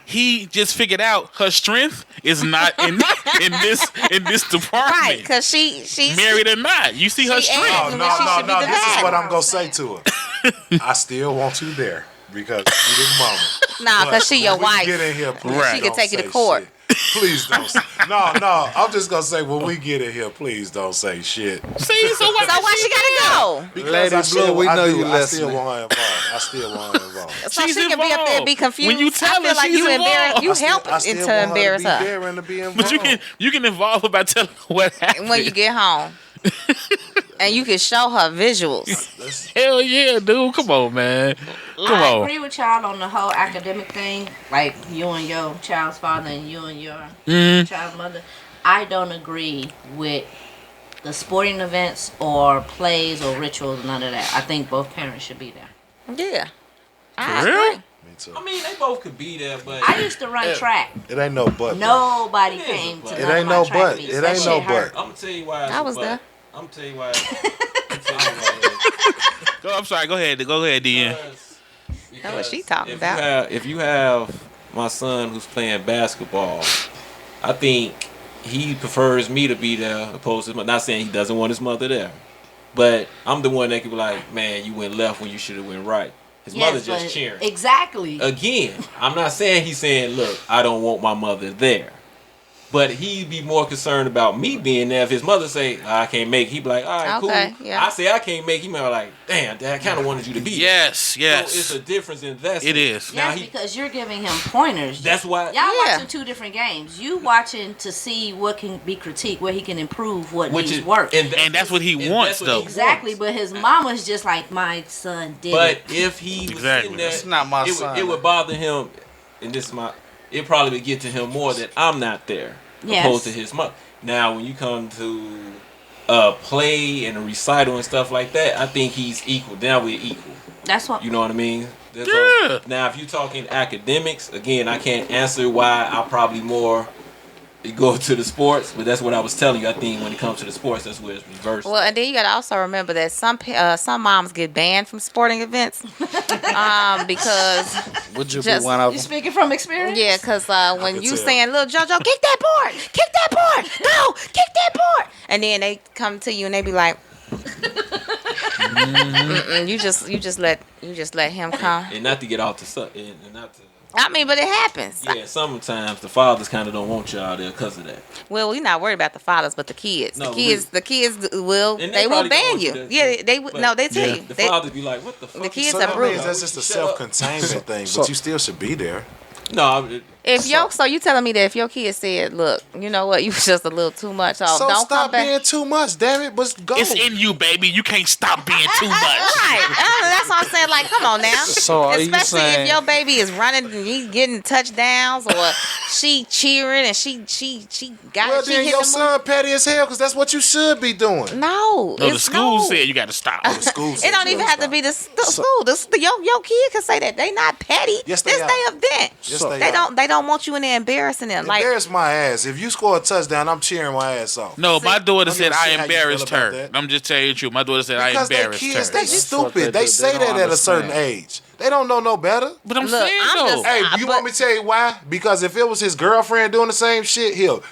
he just figured out her strength is not in this department. Right, because she's Married or not, you see her She strength. is. No, Well, she no, should be no. This is divided. what I'm gonna say to her. I still want you there because you the mama. nah, because she your When we wife. Get in here, please. Right. She can don't take you to say court. shit. Please don't. No. I'm just gonna say when we get in here, please don't say shit. See, so what? So why she gotta go? Because Lady I still- Blue, we I know do. you I still listening. want her involved. I still want her involved. So She's she can be up there and be involved. confused. When you tell I feel her like she's you involved. you I still- help I still to want embarrass her. To her be there and to be involved. But you can involve her by telling her what happened. when you get home, and you can show her visuals. Hell yeah, dude. Come on, man. Come I on. agree with y'all on the whole academic thing, like you and your child's father and you and your Mm-hmm. child's mother. I don't agree with the sporting events or plays or rituals, none of that. I think both parents should be there. Yeah. I For real? agree. Me too. I mean, they both could be there, but I used to run track. It ain't no but. Nobody It is came a to but. none It ain't of my no track but. meets. It That ain't shit no hurt. but. I'm gonna tell you why. I was there. I'm gonna tell you why. I'm tell you why. I'm sorry. Go ahead, DN. That's what she talking if about. if you have my son who's playing basketball, I think he prefers me to be there opposed to not saying he doesn't want his mother there, but I'm the one that could be like, man, you went left when you should have went right. His mother's just but- cheering. Exactly. Again, I'm not saying he's saying, look, I don't want my mother there. But he'd be more concerned about me being there. If his mother say, I can't make, he'd be like, all right, Okay, cool. yeah. I say I can't make, he might be like, damn, Dad, I kind of wanted you to be there. Yes, So yes. it's a difference in that. It is. Now Yes, because you're giving him pointers. That's why. Y'all Yeah. watching two different games. You watching to see what can be critiqued, where he can improve, what Which needs is work. And that's what he and wants, that's what though. he Exactly, wants. but his mama's just like, my son did But it. if he was Exactly. sitting there, That's not my son. It would bother him, and this is my. It probably would get to him more that I'm not there, Yes. opposed to his mother. Now, when you come to play and a recital and stuff like that, I think he's equal. Now we're equal. That's what. You know what I mean? There's Yeah. now, if you're talking academics, again, I can't answer why I probably more go to the sports, but that's what I was telling you. I think when it comes to the sports, that's where it's reversed. Well, and then you got to also remember that some moms get banned from sporting events because Would you Just- be one of You them? speaking from experience? yeah, because when can you tell. saying little JoJo, kick that board, go, kick that board, and then they come to you and they be like, Mm-mm, you just let him come. And not to get off the and not to. I mean, but it happens. Yeah, sometimes the fathers kind of don't want y'all there because of that. Well, we're not worried about the fathers, but the kids. No, the kids will And they will probably don't ban want you. there, Yeah, too. they But no, they tell Yeah. you. The They- fathers be like, "What the fuck?" the kids So are that brutal. means that's just a Shut up. self-containment thing, so- but you still should be there. No, So you telling me that if your kid said, "Look, you know what, you was just a little too much," So don't come stop back. being too much, damn it. But go. It's in you, baby. You can't stop being too much. Right. That's what I'm saying. Like, come on now. So are you Especially saying if your baby is running and he's getting touchdowns, or she cheering and she got well, she then hitting your the son petty as hell because that's what you should be doing. No, No, the it's school no. said you got to stop. The school said It don't you even gotta have to stop. be the school. Your kid can say that they not petty. Yes, this they are. day event. Yes, So- they are. They don't want you in there embarrassing them. Like, Embarrass my ass. If you score a touchdown, I'm cheering my ass off. No, my daughter Don't said give a I shit how you embarrassed feel about her. that. I'm just telling you the truth. My daughter said Because I they embarrassed kids, her. they That's what stupid. they They do. say They that don't at a certain understand. age. They don't know no better. But I'm Look, saying I'm though. just- Hey, but- you want me to tell you why? Because if it was his girlfriend doing the same shit, he'll.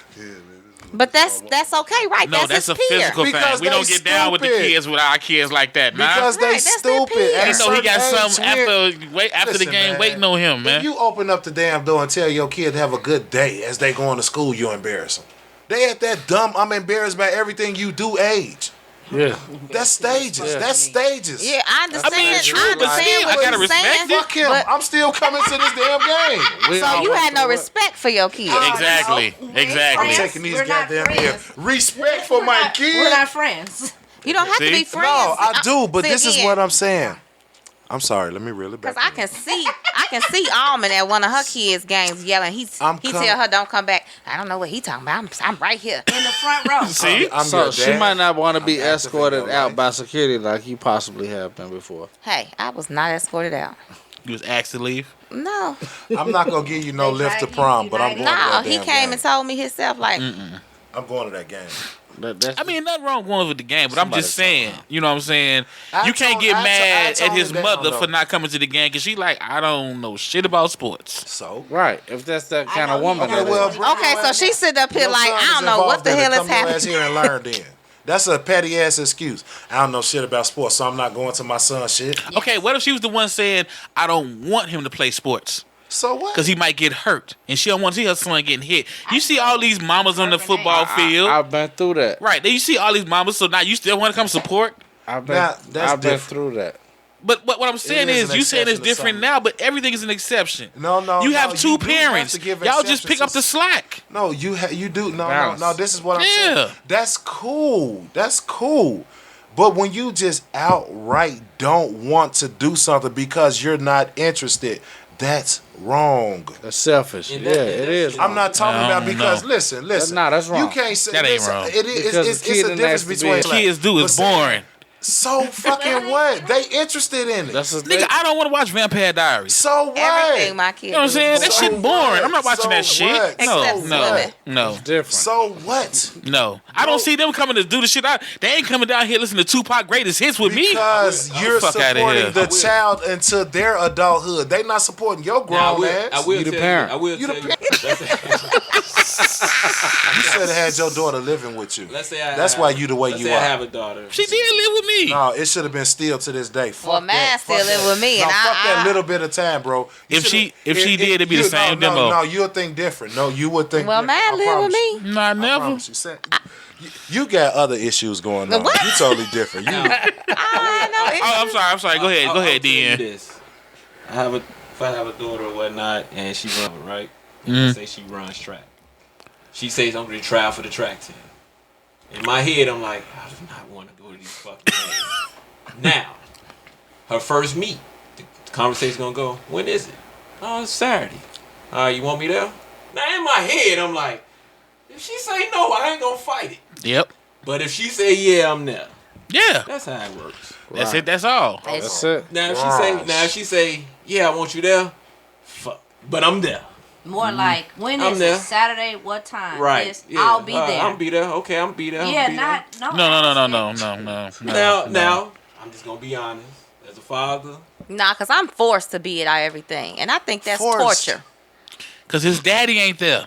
but that's okay, right? No, that's that's a his peer. physical Because thing. We they don't get down with the stupid. kids with our kids like that, nah. Because they Right, that's their stupid. peer. At a You know he got certain something age, after the Listen, game man, waiting on him, If man. you open up the damn door and tell your kid to have a good day as they going to school, you embarrass them. They at that dumb, I'm embarrassed by everything you do age. Yeah. That's stages. Yeah. That's stages. Yeah, I understand. I mean, true, but understand still, what I gotta you're respect saying, it. Fuck him. but- I'm still coming to this damn game. We So all you want had no to- respect for your kid. Exactly. No, Exactly. I'm Friends. taking these We're not goddamn friends. here. Respect for my We're kids. not friends. You don't have to See? be friends. No, I do, but See, this is again, what I'm saying. I'm sorry. Let me reel it back. Cause I can see Almond at one of her kids' games yelling. He I'm tell coming. her don't come back. I don't know what he talking about. I'm right here. In the front row. See? I'm So your she dad. might not want to be I'm active in escorted your out life. by security like you possibly have been before. Hey, I was not escorted out. You was asked to leave. No, I'm not gonna give you no They lift to try to prom, keep but I'm united. going to no, that he damn came game. and told me himself like, I'm going to that game. That's, I mean, nothing wrong going with the game, but I'm Somebody just saying, you know what I'm saying? I You can't get tone- I mad tone at his it down, mother though. for not coming to the game because she like, I don't know shit about sports. So right. If that's that kind know of he woman, don't that well, is. bring okay, your so ass- she sit up here your like, son I is don't know what involved the in it. hell is Come your ass happening. here and learn then. That's a petty ass excuse. I don't know shit about sports, so I'm not going to my son's shit. Okay, what if she was the one saying, I don't want him to play sports So what? because he might get hurt and she don't want to see her son getting hit? You see all these mamas on the football field. I've been through that. Right, then you see all these mamas, so now you still want to come support? I've been, Now, that's I've been different. through that. But what I'm saying is is, an you saying it's exception to different something. now, but everything is an exception. No, You no, have you two do have parents. to give Y'all just exceptions pick up to the slack. No, you do. No, Balance. no. This is what I'm Yeah. saying. That's cool. That's cool. But when you just outright don't want to do something because you're not interested, That's wrong. That's selfish. And Yeah, that- it that's- is. I'm not talking I about don't because know. listen. That's wrong. You can't say That ain't listen, wrong. It is Because it's the kid a didn't difference ask to be between in it. Kids do is But boring. So fucking what? They interested in it. That's the Nigga, I don't want to watch Vampire Diaries. So what? Everything my kids. You know what I'm saying? That So shit boring. I'm not watching so that shit. what? No, Except no, women. no, different. So what? no. I don't see them coming to do the shit. They ain't coming down here listening to Tupac greatest hits with me. Because you're Fuck outta supporting here. the child into their adulthood. They not supporting your Now, grown I ass. will You the tell parent. I will You the tell You should have had your daughter living with you. Let's say I That's have- why you the way let's you say I are. have a daughter. She did live with me. No, it should have been still to this day. Fuck Well, mine that. still Fuck live that. with me, No, and fuck that I- little bit of time, bro. You If she shoulda- did, it'd be the you- same no, demo. No, you'll think different. No, you would think. Well, different. mine I live promise with you. me. Nah, I never. promise you. You got other issues going on. What? You totally different. You, I'm sorry. Go ahead, I'll tell you DN. this. If I have a daughter or whatnot, and she runs, right? Mm. Say she runs track. She says I'm going to try for the track team. In my head, I'm like, I do not want to go to these fucking games. Now, her first meet, the conversation's going to go, when is it? Oh, it's Saturday. You want me there? Now, in my head, I'm like, if she say no, I ain't going to fight it. Yep. But if she say yeah, I'm there. Yeah. That's how it works. That's it. That's all. That's it. Now if Gosh. she say, yeah, I want you there, fuck. But I'm there. More like, when I'm is there. it? Saturday? What time? Right. Yes, Yeah. I'll be there. I'll be there. Okay, I'm be there. yeah, I'll be not no. No. Now, I'm just gonna be honest. As a father, Nah, because I'm forced to be at everything. And I think that's Forced. torture. Because his daddy ain't there.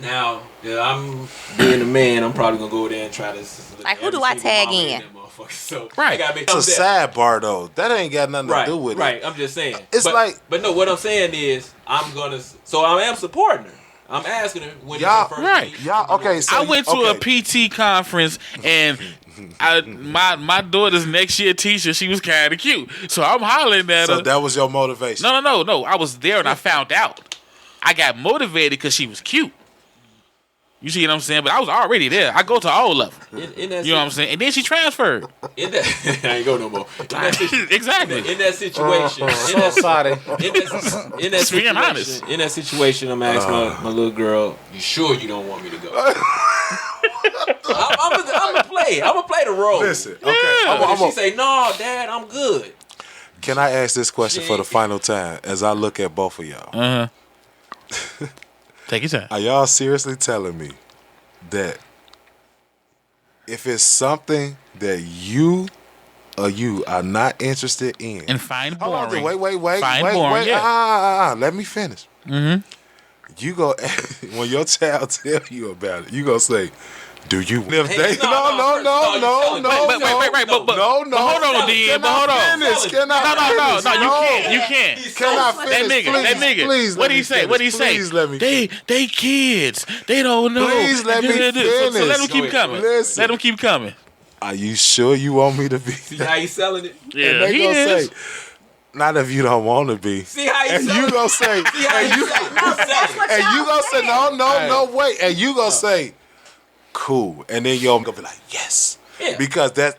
now that I'm being a man, I'm probably gonna go there and try to. Like, who do I tag in? So Right. I gotta be it's a sidebar though. That ain't got nothing Right, to do with right. it. I'm just saying. It's like- but no. What I'm saying is, I'm gonna. So I am supporting her. I'm asking her when Y'all- is her first right. meet. Y'all okay? So I went to okay. a PT conference and my daughter's next year teacher, she was kind of cute. So I'm hollering at So her. that was your motivation. No. I was there and I found out. I got motivated because she was cute. You see what I'm saying? But I was already there. I go to all of them. In that You know what I'm saying? And then she transferred. In that, I ain't go no more. In that, Exactly. in that situation, in So that, sorry. in that Just being situation, honest. in that situation, I'm asking my little girl, "You sure you don't want me to go?" I'm gonna play. I'm gonna play the role. Listen, okay. Yeah. But if she say, "No, Dad, I'm good." Can I ask this question for the final time as I look at both of y'all? Take your time. Are y'all seriously telling me that if it's something that you or you are not interested in, And find hold on, boring. wait, Find boring, yeah. let me finish. You go when your child tell you about it, you gonna say, "Do you?" If Hey, they, no, no, Wait, but hold on, DN, but hold on. Finish. Can I No, finish? you can't. Can I so finish? That nigga. Please, What do he say? Please let me. They kids. They don't know. Please let me So let finish. them keep coming. Listen. Let them keep coming. Are you sure you want me to be? See how you selling it? Yeah, And they he gonna is. say, not if you don't want to be. See how you And selling you it? gonna say, See how and you, selling it? No, but that's what and y'all you gonna say, saying. no, wait, and you gonna say, cool, and then you're gonna be like, yes, Yeah. because that.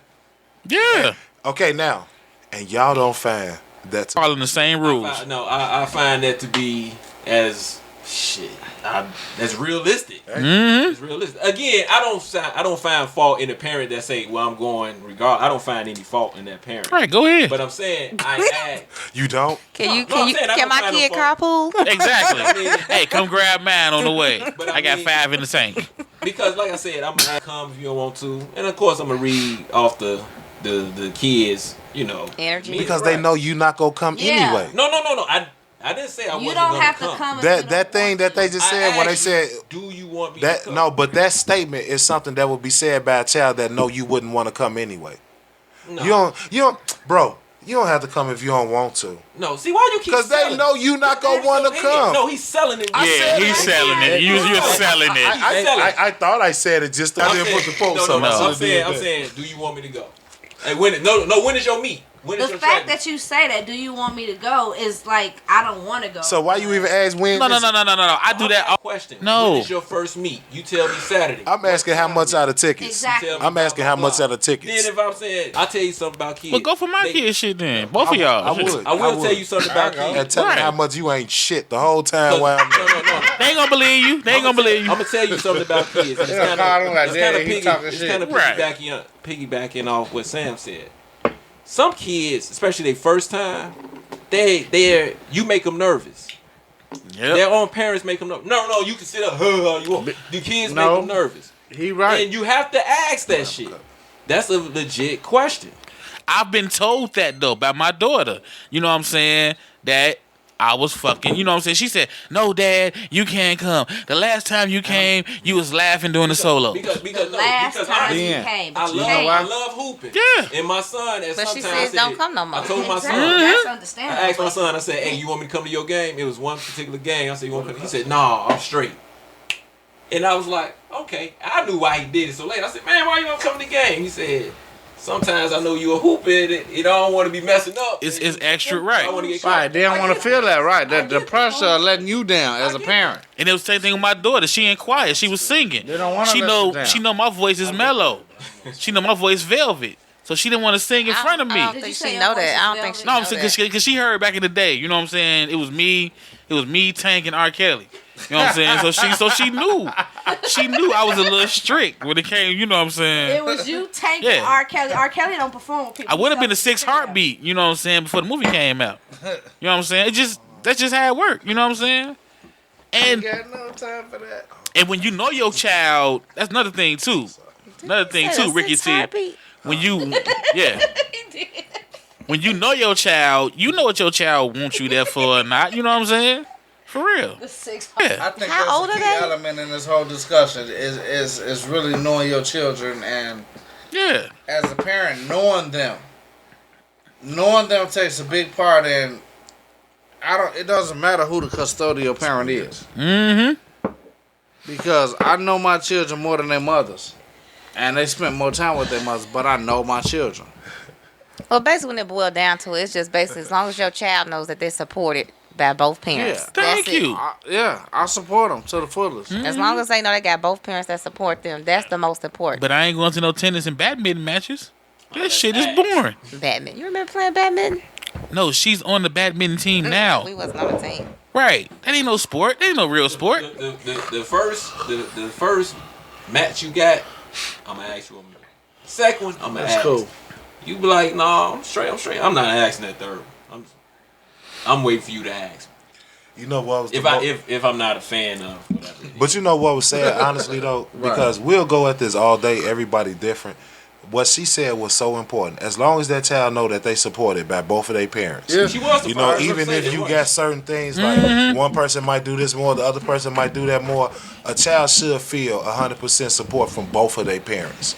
Yeah. Okay, now, and y'all don't find that's Following the same rules. I find that to be as shit. That's realistic. Mm-hmm. It's realistic. Again, I don't find fault in a parent that say, "Well, I'm going regard." I don't find any fault in that parent. Right, go ahead. But I'm saying I you don't. Can I'm saying I can don't my find no kid fault. carpool? Exactly. Hey, come grab mine on the way. But I I got mean- 5 in the tank. because, like I said, I'm gonna come if you don't want to, and of course I'm gonna read off the kids, you know, Energy. Because they know you not gonna come Yeah. anyway. No. I didn't say I You wasn't don't gonna have come. to come. if That you that don't thing want that to. they just said I when they asked said you, "Do you want me that to come?" no, but that statement is something that would be said by a child that know you wouldn't want to come anyway. No. You don't, bro. You don't have to come if you don't want to. No, see why you keep Because they selling know it? you not gonna That's want your to head. come. No, he's selling it. Yeah, he's selling it. You're selling it. I thought I said it just I didn't put the post no, on. no, I I'm should've did saying, that. do you want me to go? Hey, when is your meet? When The is your fact track that you say that, do you want me to go, is like, I don't want to go. So why you even ask when? No. I do that. question. No. When is your first meet? You tell me Saturday. I'm asking how much out of tickets. Exactly. Tell me I'm asking how much out of Then tickets. if I'm saying, I'll tell you something about kids. But go for my They- kid shit then. Both of y'all. I would. I will tell you something about And kids. tell me Right. how much you ain't shit the whole time while I'm there. No. They ain't gonna believe you. They ain't gonna believe I'm you. gonna tell you something about kids. It's Yeah, Carl, like, kind he talking shit. of Right. piggybacking off what Sam said. Some kids, especially their first time, you make them nervous. Their Yep. own parents make them nervous. No, you can sit up. You want. The kids No. make them nervous. He right. And you have to ask that shit. That's a legit question. I've been told that though by my daughter. You know what I'm saying? That I was fucking. You know what I'm saying? She said, "No, Dad, you can't come. The last time you came, you was laughing during the solo." Because Last time you Then. came, I but you love, came. I love hooping. Yeah. And my son, at But sometimes she says don't come no more. I told my Exactly. son. That's I understandable. asked my son. I said, "Hey, you want me to come to your game?" It was one particular game. I said, "You want to come?" He said, "No, I'm straight." And I was like, "Okay." I knew why he did it so late. I said, "Man, why you don't come to the game?" He said, "Sometimes I know you a hooping, and I don't want to be messing up. It's extra I right. want to get Right, caught." they don't want to feel that, right? The pressure of letting you down as a parent. And it was the same thing with my daughter. She ain't quiet. She was singing. They don't wanna She let know. you down. She know my voice is mellow. She know my voice velvet. So she didn't want to sing in front of me. I don't Did you think say she your know voice that. is I don't think she No, I'm know saying that. because she heard back in the day. You know what I'm saying? It was me, Tank, and R. Kelly. You know what I'm saying? So she knew. She knew I was a little strict when it came. You know what I'm saying? It was you tanking Yeah. R. Kelly. R. Kelly don't perform with people. I would have been a Stuff 6 to figure out. heartbeat. You know what I'm saying? Before the movie came out. You know what I'm saying? That's just how it worked. You know what I'm saying? And Got no time for that. and when you know your child, that's another thing too. Another thing Say too, a Ricky 6 T. heartbeat. When you when you know your child, you know what your child wants you there for or not. You know what I'm saying? For real. The 6 Yeah. I think How old that's are a key they? element in this whole discussion is really knowing your children, and Yeah. as a parent, knowing them takes a big part in. It doesn't matter who the custodial parent is, Mm-hmm. because I know my children more than their mothers, and they spent more time with their mothers. But I know my children. Well, basically, when it boils down to it, it's just basically as long as your child knows that they're supported by both parents. Yeah. Thank That's it. you. I support them to the fullest. As long as they know they got both parents that support them, that's the most important. But I ain't going to no tennis and badminton matches. That shit is boring. Badminton. You remember playing badminton? No, she's on the badminton team now. We wasn't on the team. Right. That ain't no sport. That ain't no real sport. The first match you got, I'm gonna ask you. Second one, I'm gonna That's ask. cool. You be like, "No, I'm straight. I'm not asking that third one. I'm waiting for you to ask. You know what was the If I'm not a fan of whatever." But you know what was said, honestly, though? Because we'll go at this all day, everybody different. What she said was so important. As long as that child know that they supported by both of their parents. Yeah. She was. You know, surprised. even I'm saying if it you was. got certain things, like one person might do this more, the other person might do that more, a child should feel 100% support from both of their parents.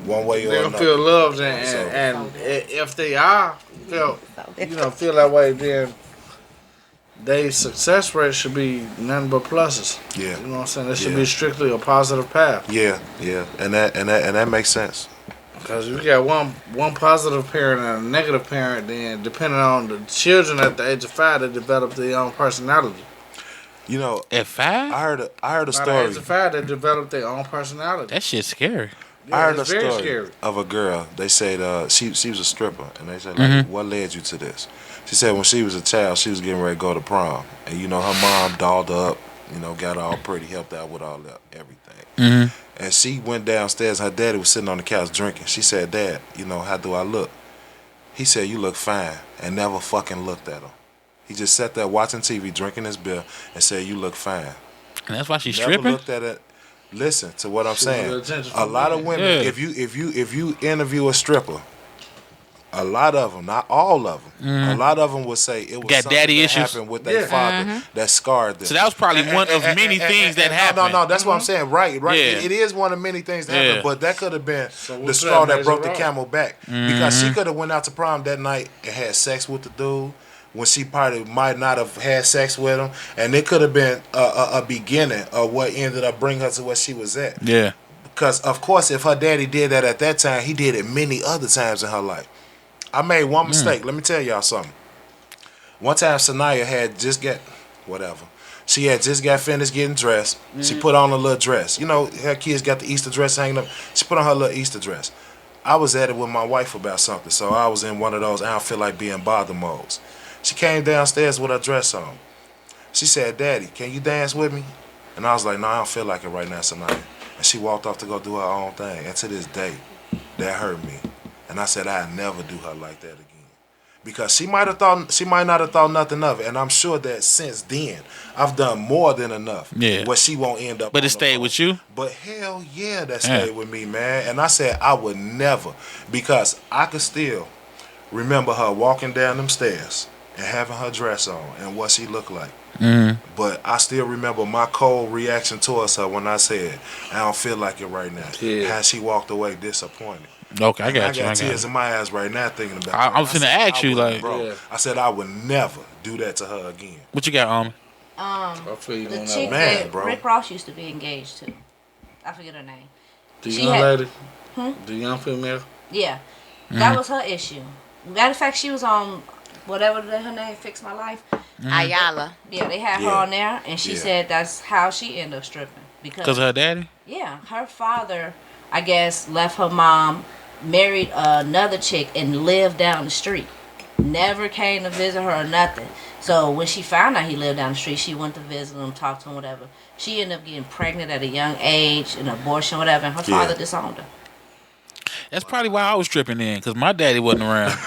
One way or They'll another. feel loved, and if they are feel that way, then their success rate should be nothing but pluses. Yeah. You know what I'm saying? It should Yeah. be strictly a positive path. Yeah, and that makes sense. Because if you got one positive parent and a negative parent, then depending on the children at the age of 5, they develop their own personality. You know, At 5? I heard a By the story. age of 5, they develop their own personality. That shit's scary. Yeah, I heard a it's very story scary. of a girl. They said she was a stripper, and they said, like, what led you to this? She said when she was a child, she was getting ready to go to prom, and you know her mom dolled her up, you know, got her all pretty, helped out with all that everything. And she went downstairs. Her daddy was sitting on the couch drinking. She said, "Dad, you know, how do I look?" He said, "You look fine," and never fucking looked at him. He just sat there watching TV, drinking his beer, and said, "You look fine." And that's why she's Never stripping? looked at it. Listen to what I'm She saying. wanted attention A from lot of men. women, Yeah. if you interview a stripper, a lot of them, not all of them, a lot of them would say it was Got something daddy that issues? happened with their father that scarred them. So that was probably one of many things that happened. No, that's what I'm saying. Right. Yeah. It is one of many things that Yeah. happened, but that could have been the what's straw that that broke the major camel back because she could have went out to prom that night and had sex with the dude when she probably might not have had sex with him, and it could have been a beginning of what ended up bringing her to where she was at. Yeah. Because of course, if her daddy did that at that time, he did it many other times in her life. I made one mistake. Let me tell y'all something. One time, Sanaya had just got whatever. She had just got finished getting dressed. She put on a little dress. You know, her kids got the Easter dress hanging up. She put on her little Easter dress. I was at it with my wife about something, so I was in one of those I don't feel like being bothered modes. She came downstairs with her dress on. She said, "Daddy, can you dance with me?" And I was like, "No, I don't feel like it right now, Sanaya." And she walked off to go do her own thing. And to this day, that hurt me. And I said I'd never do her like that again. Because she might not have thought nothing of it. And I'm sure that since then, I've done more than enough. Yeah. Where she won't end up. But on it the stayed phone. with you? But hell yeah, that stayed with me, man. And I said I would never. Because I could still remember her walking down them stairs and having her dress on and what she looked like. But I still remember my cold reaction towards her when I said, I don't feel like it right now. Yeah. How she walked away disappointed. Okay, I And got you. I got tears you. in my eyes right now thinking about I it. was finna said, ask I you, wouldn't, like- bro. Yeah. I said I would never do that to her again. What you got, I feel you The on chick that. Man, that bro. Rick Ross used to be engaged to. I forget her name. The she young had- lady? The young female? Yeah, that was her issue. Matter of fact, she was on whatever her name, Fix My Life. Ayala. Yeah, they had her Yeah. on there, and she Yeah. said that's how she ended up stripping Because of her daddy? yeah, her father, I guess, left her mom, married another chick, and lived down the street. Never came to visit her or nothing. So when she found out he lived down the street, she went to visit him, talk to him, whatever. She ended up getting pregnant at a young age, an abortion, whatever, and her Yeah. father disowned her. That's probably why I was stripping in, because my daddy wasn't around.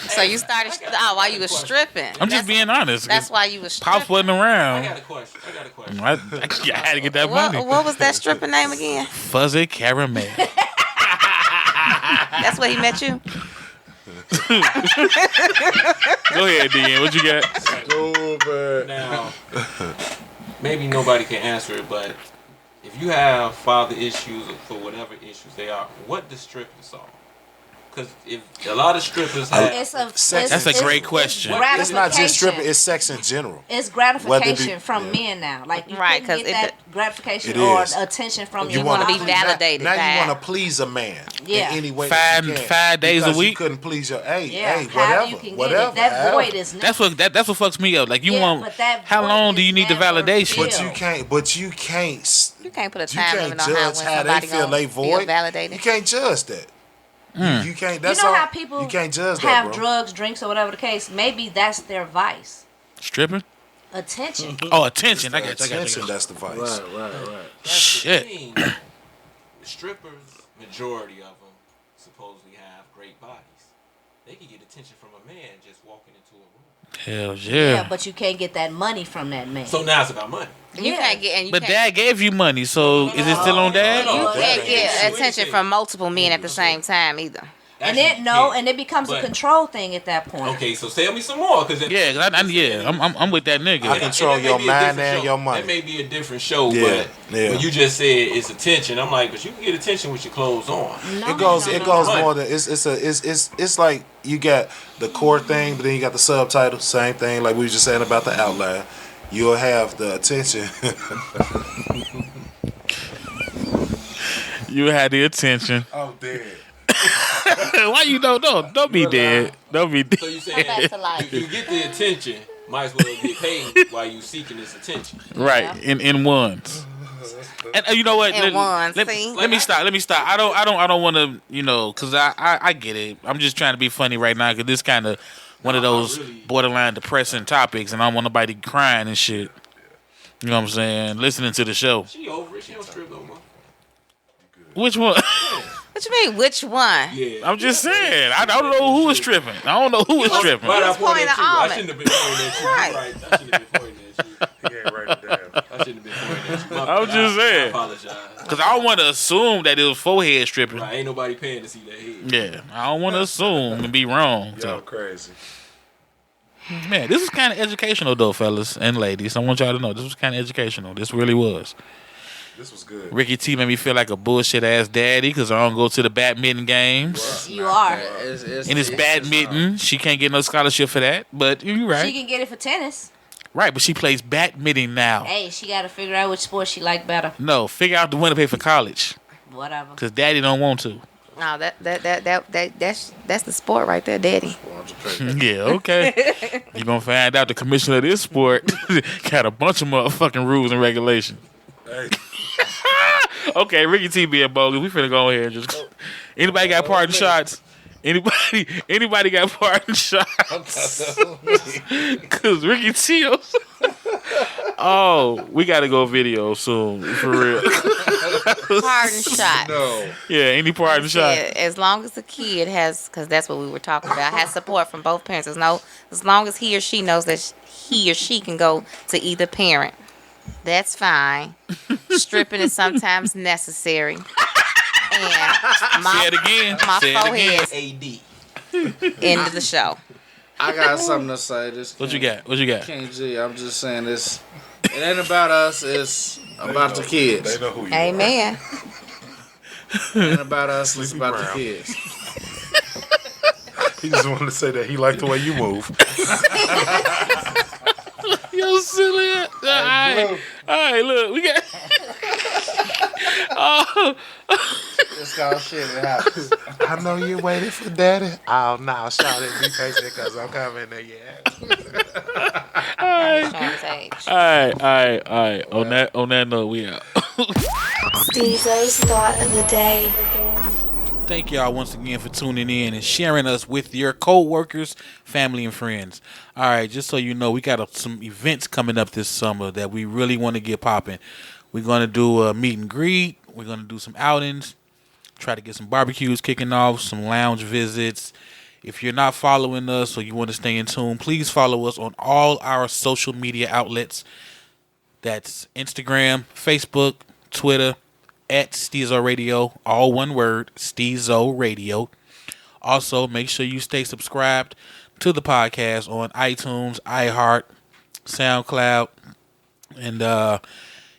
So you started while you was stripping. I'm just being honest. That's why you was stripping. Pops wasn't I around. got a question. I had to get that money. What was that stripper name again? Fuzzy Caramel. That's where he met you? Go ahead, DN. What you got? Oh, man. Now, maybe nobody can answer it, but if you have father issues or for whatever issues they are, what does stripping solve? Because if a lot of strippers have, That's a great question. It's not just stripping, gratification. it's sex in general. It's gratification Whether it be- from yeah. men now. Like you Right, couldn't 'cause get it- that gratification It or is. attention from You your wanna be father. validated. Now you back. want to please a man Yeah. in any way. Five- that you can, 5 days a because week? You couldn't please your Yeah, hey, how whatever, you can whatever. get it. That however. void is That's what fucks me up. Like you Yeah, want but that how void long do is you need the never validation? filled. But you can't You can't put a you time can't limit on how when judge how they somebody feel gonna they feel void. validated. You can't judge that. You can't. That's you know all. how people you can't judge that, have bro. drugs, drinks, or whatever the case. Maybe that's their vice. Stripping? Attention. Oh, attention. I The got you. attention, that's the vice. Right. that's Shit. the thing. Strippers, majority of them supposedly have great bodies. They can get attention from a man just walking into a room. Hell Yeah, yeah. but you can't get that money from that man. So now it's about money. You Yeah. can't get and you But can't, dad gave you money, so is it still on dad? you No, can't that get ain't- attention from multiple men at the same time either. and Actually, it no, yeah. and it becomes a But- control thing at that point. Okay, so tell me some more, because Yeah, 'cause I'm with that nigga. I control your mind and your money. That may be a different show, Yeah, but yeah. when you just said it's attention, I'm like, but you can get attention with your clothes on. No, It goes no. more than it's like you got the core thing, but then you got the subtitle, same thing. Like we were just saying about the outline. You'll have the attention. You had the attention. Oh, dead. Why you don't be dead. Don't be So dead. you saying Back to life. if you get the attention, might as well get paid while you seeking this attention. Right. In ones. And you know what? In ones, let see? me stop. I don't want to, cause I get it. I'm just trying to be funny right now, cause this kind of one of those borderline depressing topics, and I don't want nobody crying and shit. You know what I'm saying? Listening to the show. She over it. She don't strip no more. Which one? What you mean? Which one? Yeah. I'm just saying. I don't know who is tripping. I don't know who is tripping. But I was pointed at pointing you. I at shouldn't have been pointing at you. Right. You're right. I shouldn't have been pointing at you. He ain't write it down. I shouldn't have been pointing at you. I'm just saying. I apologize. Cause I don't want to assume that it was forehead stripping. Right, ain't nobody paying to see that head. Yeah, I don't want to assume and be wrong. Y'all So, crazy. man, this was kind of educational though, fellas and ladies. I want y'all to know this was kind of educational. This really was. This was good. Ricky T made me feel like a bullshit ass daddy because I don't go to the badminton games. You are. And it's badminton. She can't get no scholarship for that. But you're She right. can get it for tennis. Right, but she plays badminton now. Hey, she got to figure out which sport she like better. No, figure out the winner pay for college. Whatever. Because daddy don't want to. No, that's the sport right there, Daddy. Yeah, okay. You're gonna find out the commissioner of this sport got a bunch of motherfucking rules and regulations. Okay, Ricky T being bogus. We finna go ahead and just. Anybody got parting shots? Anybody got parting shots? Cause Ricky T. Oh, we gotta go video soon for real. Parting shot. No. Yeah, any parting shot. Yeah, as long as the kid has, because that's what we were talking about, has support from both parents. As long as he or she knows that he or she can go to either parent, that's fine. Stripping is sometimes necessary. And Say it again. my Say it forehead AD. end of the show. I got something to say. This What you got? What you got? King G, I'm just saying this. It ain't about us. It's about the kids. They know who you Amen. It ain't about us. It's about the kids. He just wanted to say that he liked the way you move. Yo, silly. All right, look, we got. Oh, It's called shit. It happens. I know you waiting for daddy. Oh, no, shout it. Be patient because I'm coming to you. Sean's age. all right. On that note, we out. Stezo's thought of the day. Thank y'all once again for tuning in and sharing us with your co-workers, family, and friends. All right, just so you know, we got some events coming up this summer that we really want to get popping. We're going to do a meet and greet. We're going to do some outings, try to get some barbecues kicking off, some lounge visits. If you're not following us or you want to stay in tune, please follow us on all our social media outlets. That's Instagram, Facebook, Twitter, at Stezo Radio, all one word, Stezo Radio. Also, make sure you stay subscribed to the podcast on iTunes, iHeart, SoundCloud, and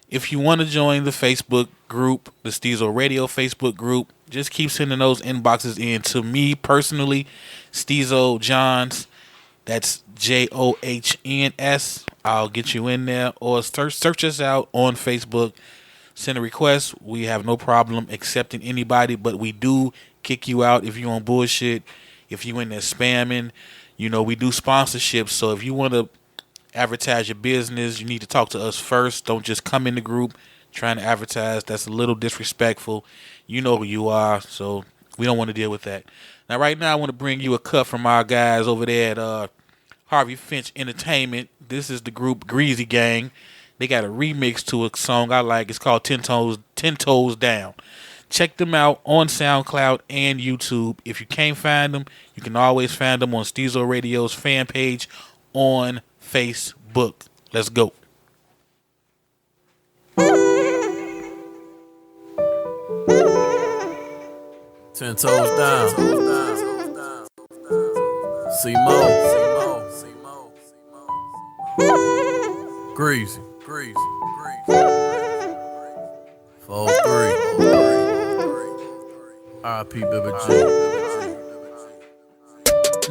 if you want to join the Facebook group, the Stezo Radio Facebook group, just keep sending those inboxes in to me personally, Stezo Johns. That's JOHNS. I'll get you in there, or search us out on Facebook. Send a request. We have no problem accepting anybody, but we do kick you out if you on bullshit, if you in there spamming. You know, we do sponsorships, so if you want to advertise your business, you need to talk to us first. Don't just come in the group trying to advertise. That's a little disrespectful. You know who you are, so we don't want to deal with that. Now, right now, I want to bring you a cut from our guys over there at Harvey Finch Entertainment. This is the group Greasy Gang. They got a remix to a song I like. It's called 10 Toes Down. Check them out on SoundCloud and YouTube. If you can't find them, you can always find them on Stezo Radio's fan page on Facebook. Let's go. Ten toes down. See Mo. Greasy. 4-3. R.I.P. Baby G.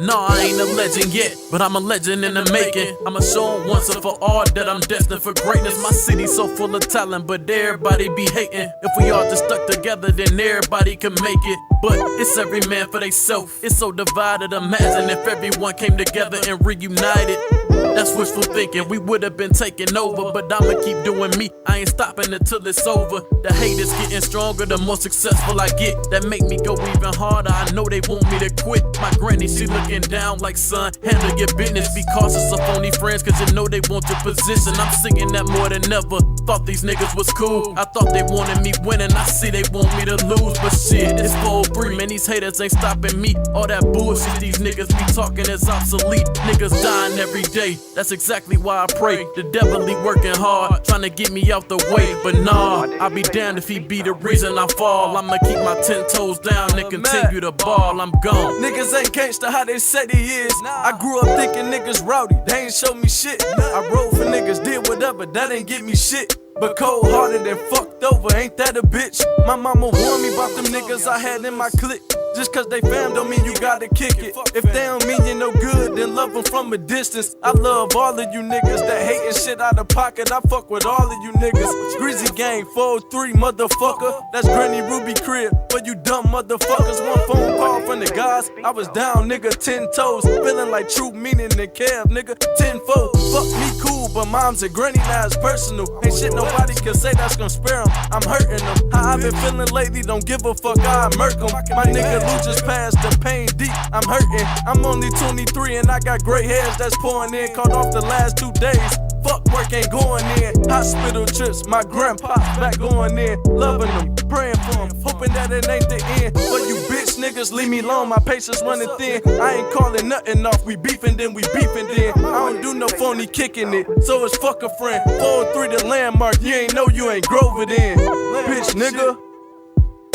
No, I ain't a legend yet, but I'm a legend in the making. I'ma show 'em once and for all that I'm destined for greatness. My city's so full of talent, but everybody be hating. If we all just stuck together, then everybody can make it. But it's every man for theyself. It's so divided. Imagine if everyone came together and reunited. That's wishful thinking, we would've been taking over. But I'ma keep doing me, I ain't stopping until it's over. The hate is getting stronger, the more successful I get. That make me go even harder, I know they want me to quit. My granny, she looking down like, son, handle your business. Be cautious of phony friends, cause you know they want your position. I'm singing that more than ever, thought these niggas was cool. I thought they wanted me winning, I see they want me to lose. But shit, it's 4-3, man, these haters ain't stopping me. All that bullshit these niggas be talking is obsolete. Niggas dying every day, that's exactly why I pray. The devil be working hard, trying to get me out the way. But nah, I'll be damned if he be the reason I fall. I'ma keep my 10 toes down and continue to ball. I'm gone. Niggas ain't gangsta how they say they is. I grew up thinking niggas rowdy, they ain't show me shit. I rode for niggas, did whatever, that ain't get me shit. But cold-hearted and fucked over, ain't that a bitch? My mama warned me about them niggas I had in my clique. Just cause they fam don't mean you gotta kick it. If they don't mean you no good, then love them from a distance. I love all of you niggas that hating shit out of pocket. I fuck with all of you niggas. Greasy gang 4-3 motherfucker. That's Granny Ruby crib for you dumb motherfuckers. One phone call from the guys. I was down, nigga, 10 toes. Feeling like true meaning and Kev, nigga, 10-4. Fuck me cool, but mom's a granny, now it's personal. Ain't shit nobody can say that's gonna spare them. I'm hurting them. How I been feeling lately, don't give a fuck, I murk them. My nigga Lou just passed the pain deep. I'm hurting. I'm only 23 and I got gray hairs that's pouring in. Caught off the last 2 days. Fuck work ain't going in. Hospital trips, my grandpa back going in. Loving them, praying for them, hoping that it ain't the end. But you bitch niggas, leave me alone, my patience running thin. I ain't calling nothing off, we beefing then. I don't do no phony kicking it, so it's fuck a friend. 4-3 the landmark, you ain't know you ain't grove it in. Bitch nigga.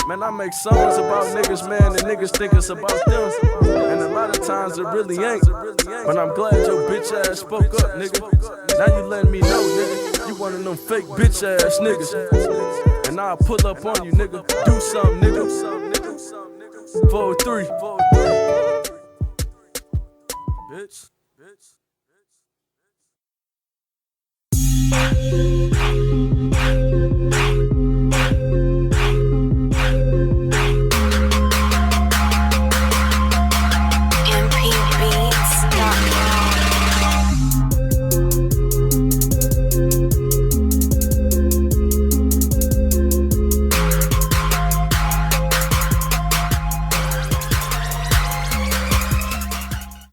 Man, I make songs about niggas, man, and niggas think it's about them. And a lot of times it really ain't. But I'm glad your bitch ass spoke up, nigga. Now you letting me know, nigga, you one of them fake bitch ass niggas. And I'll pull up on you, nigga. Do something, nigga. 4-3. Bitch.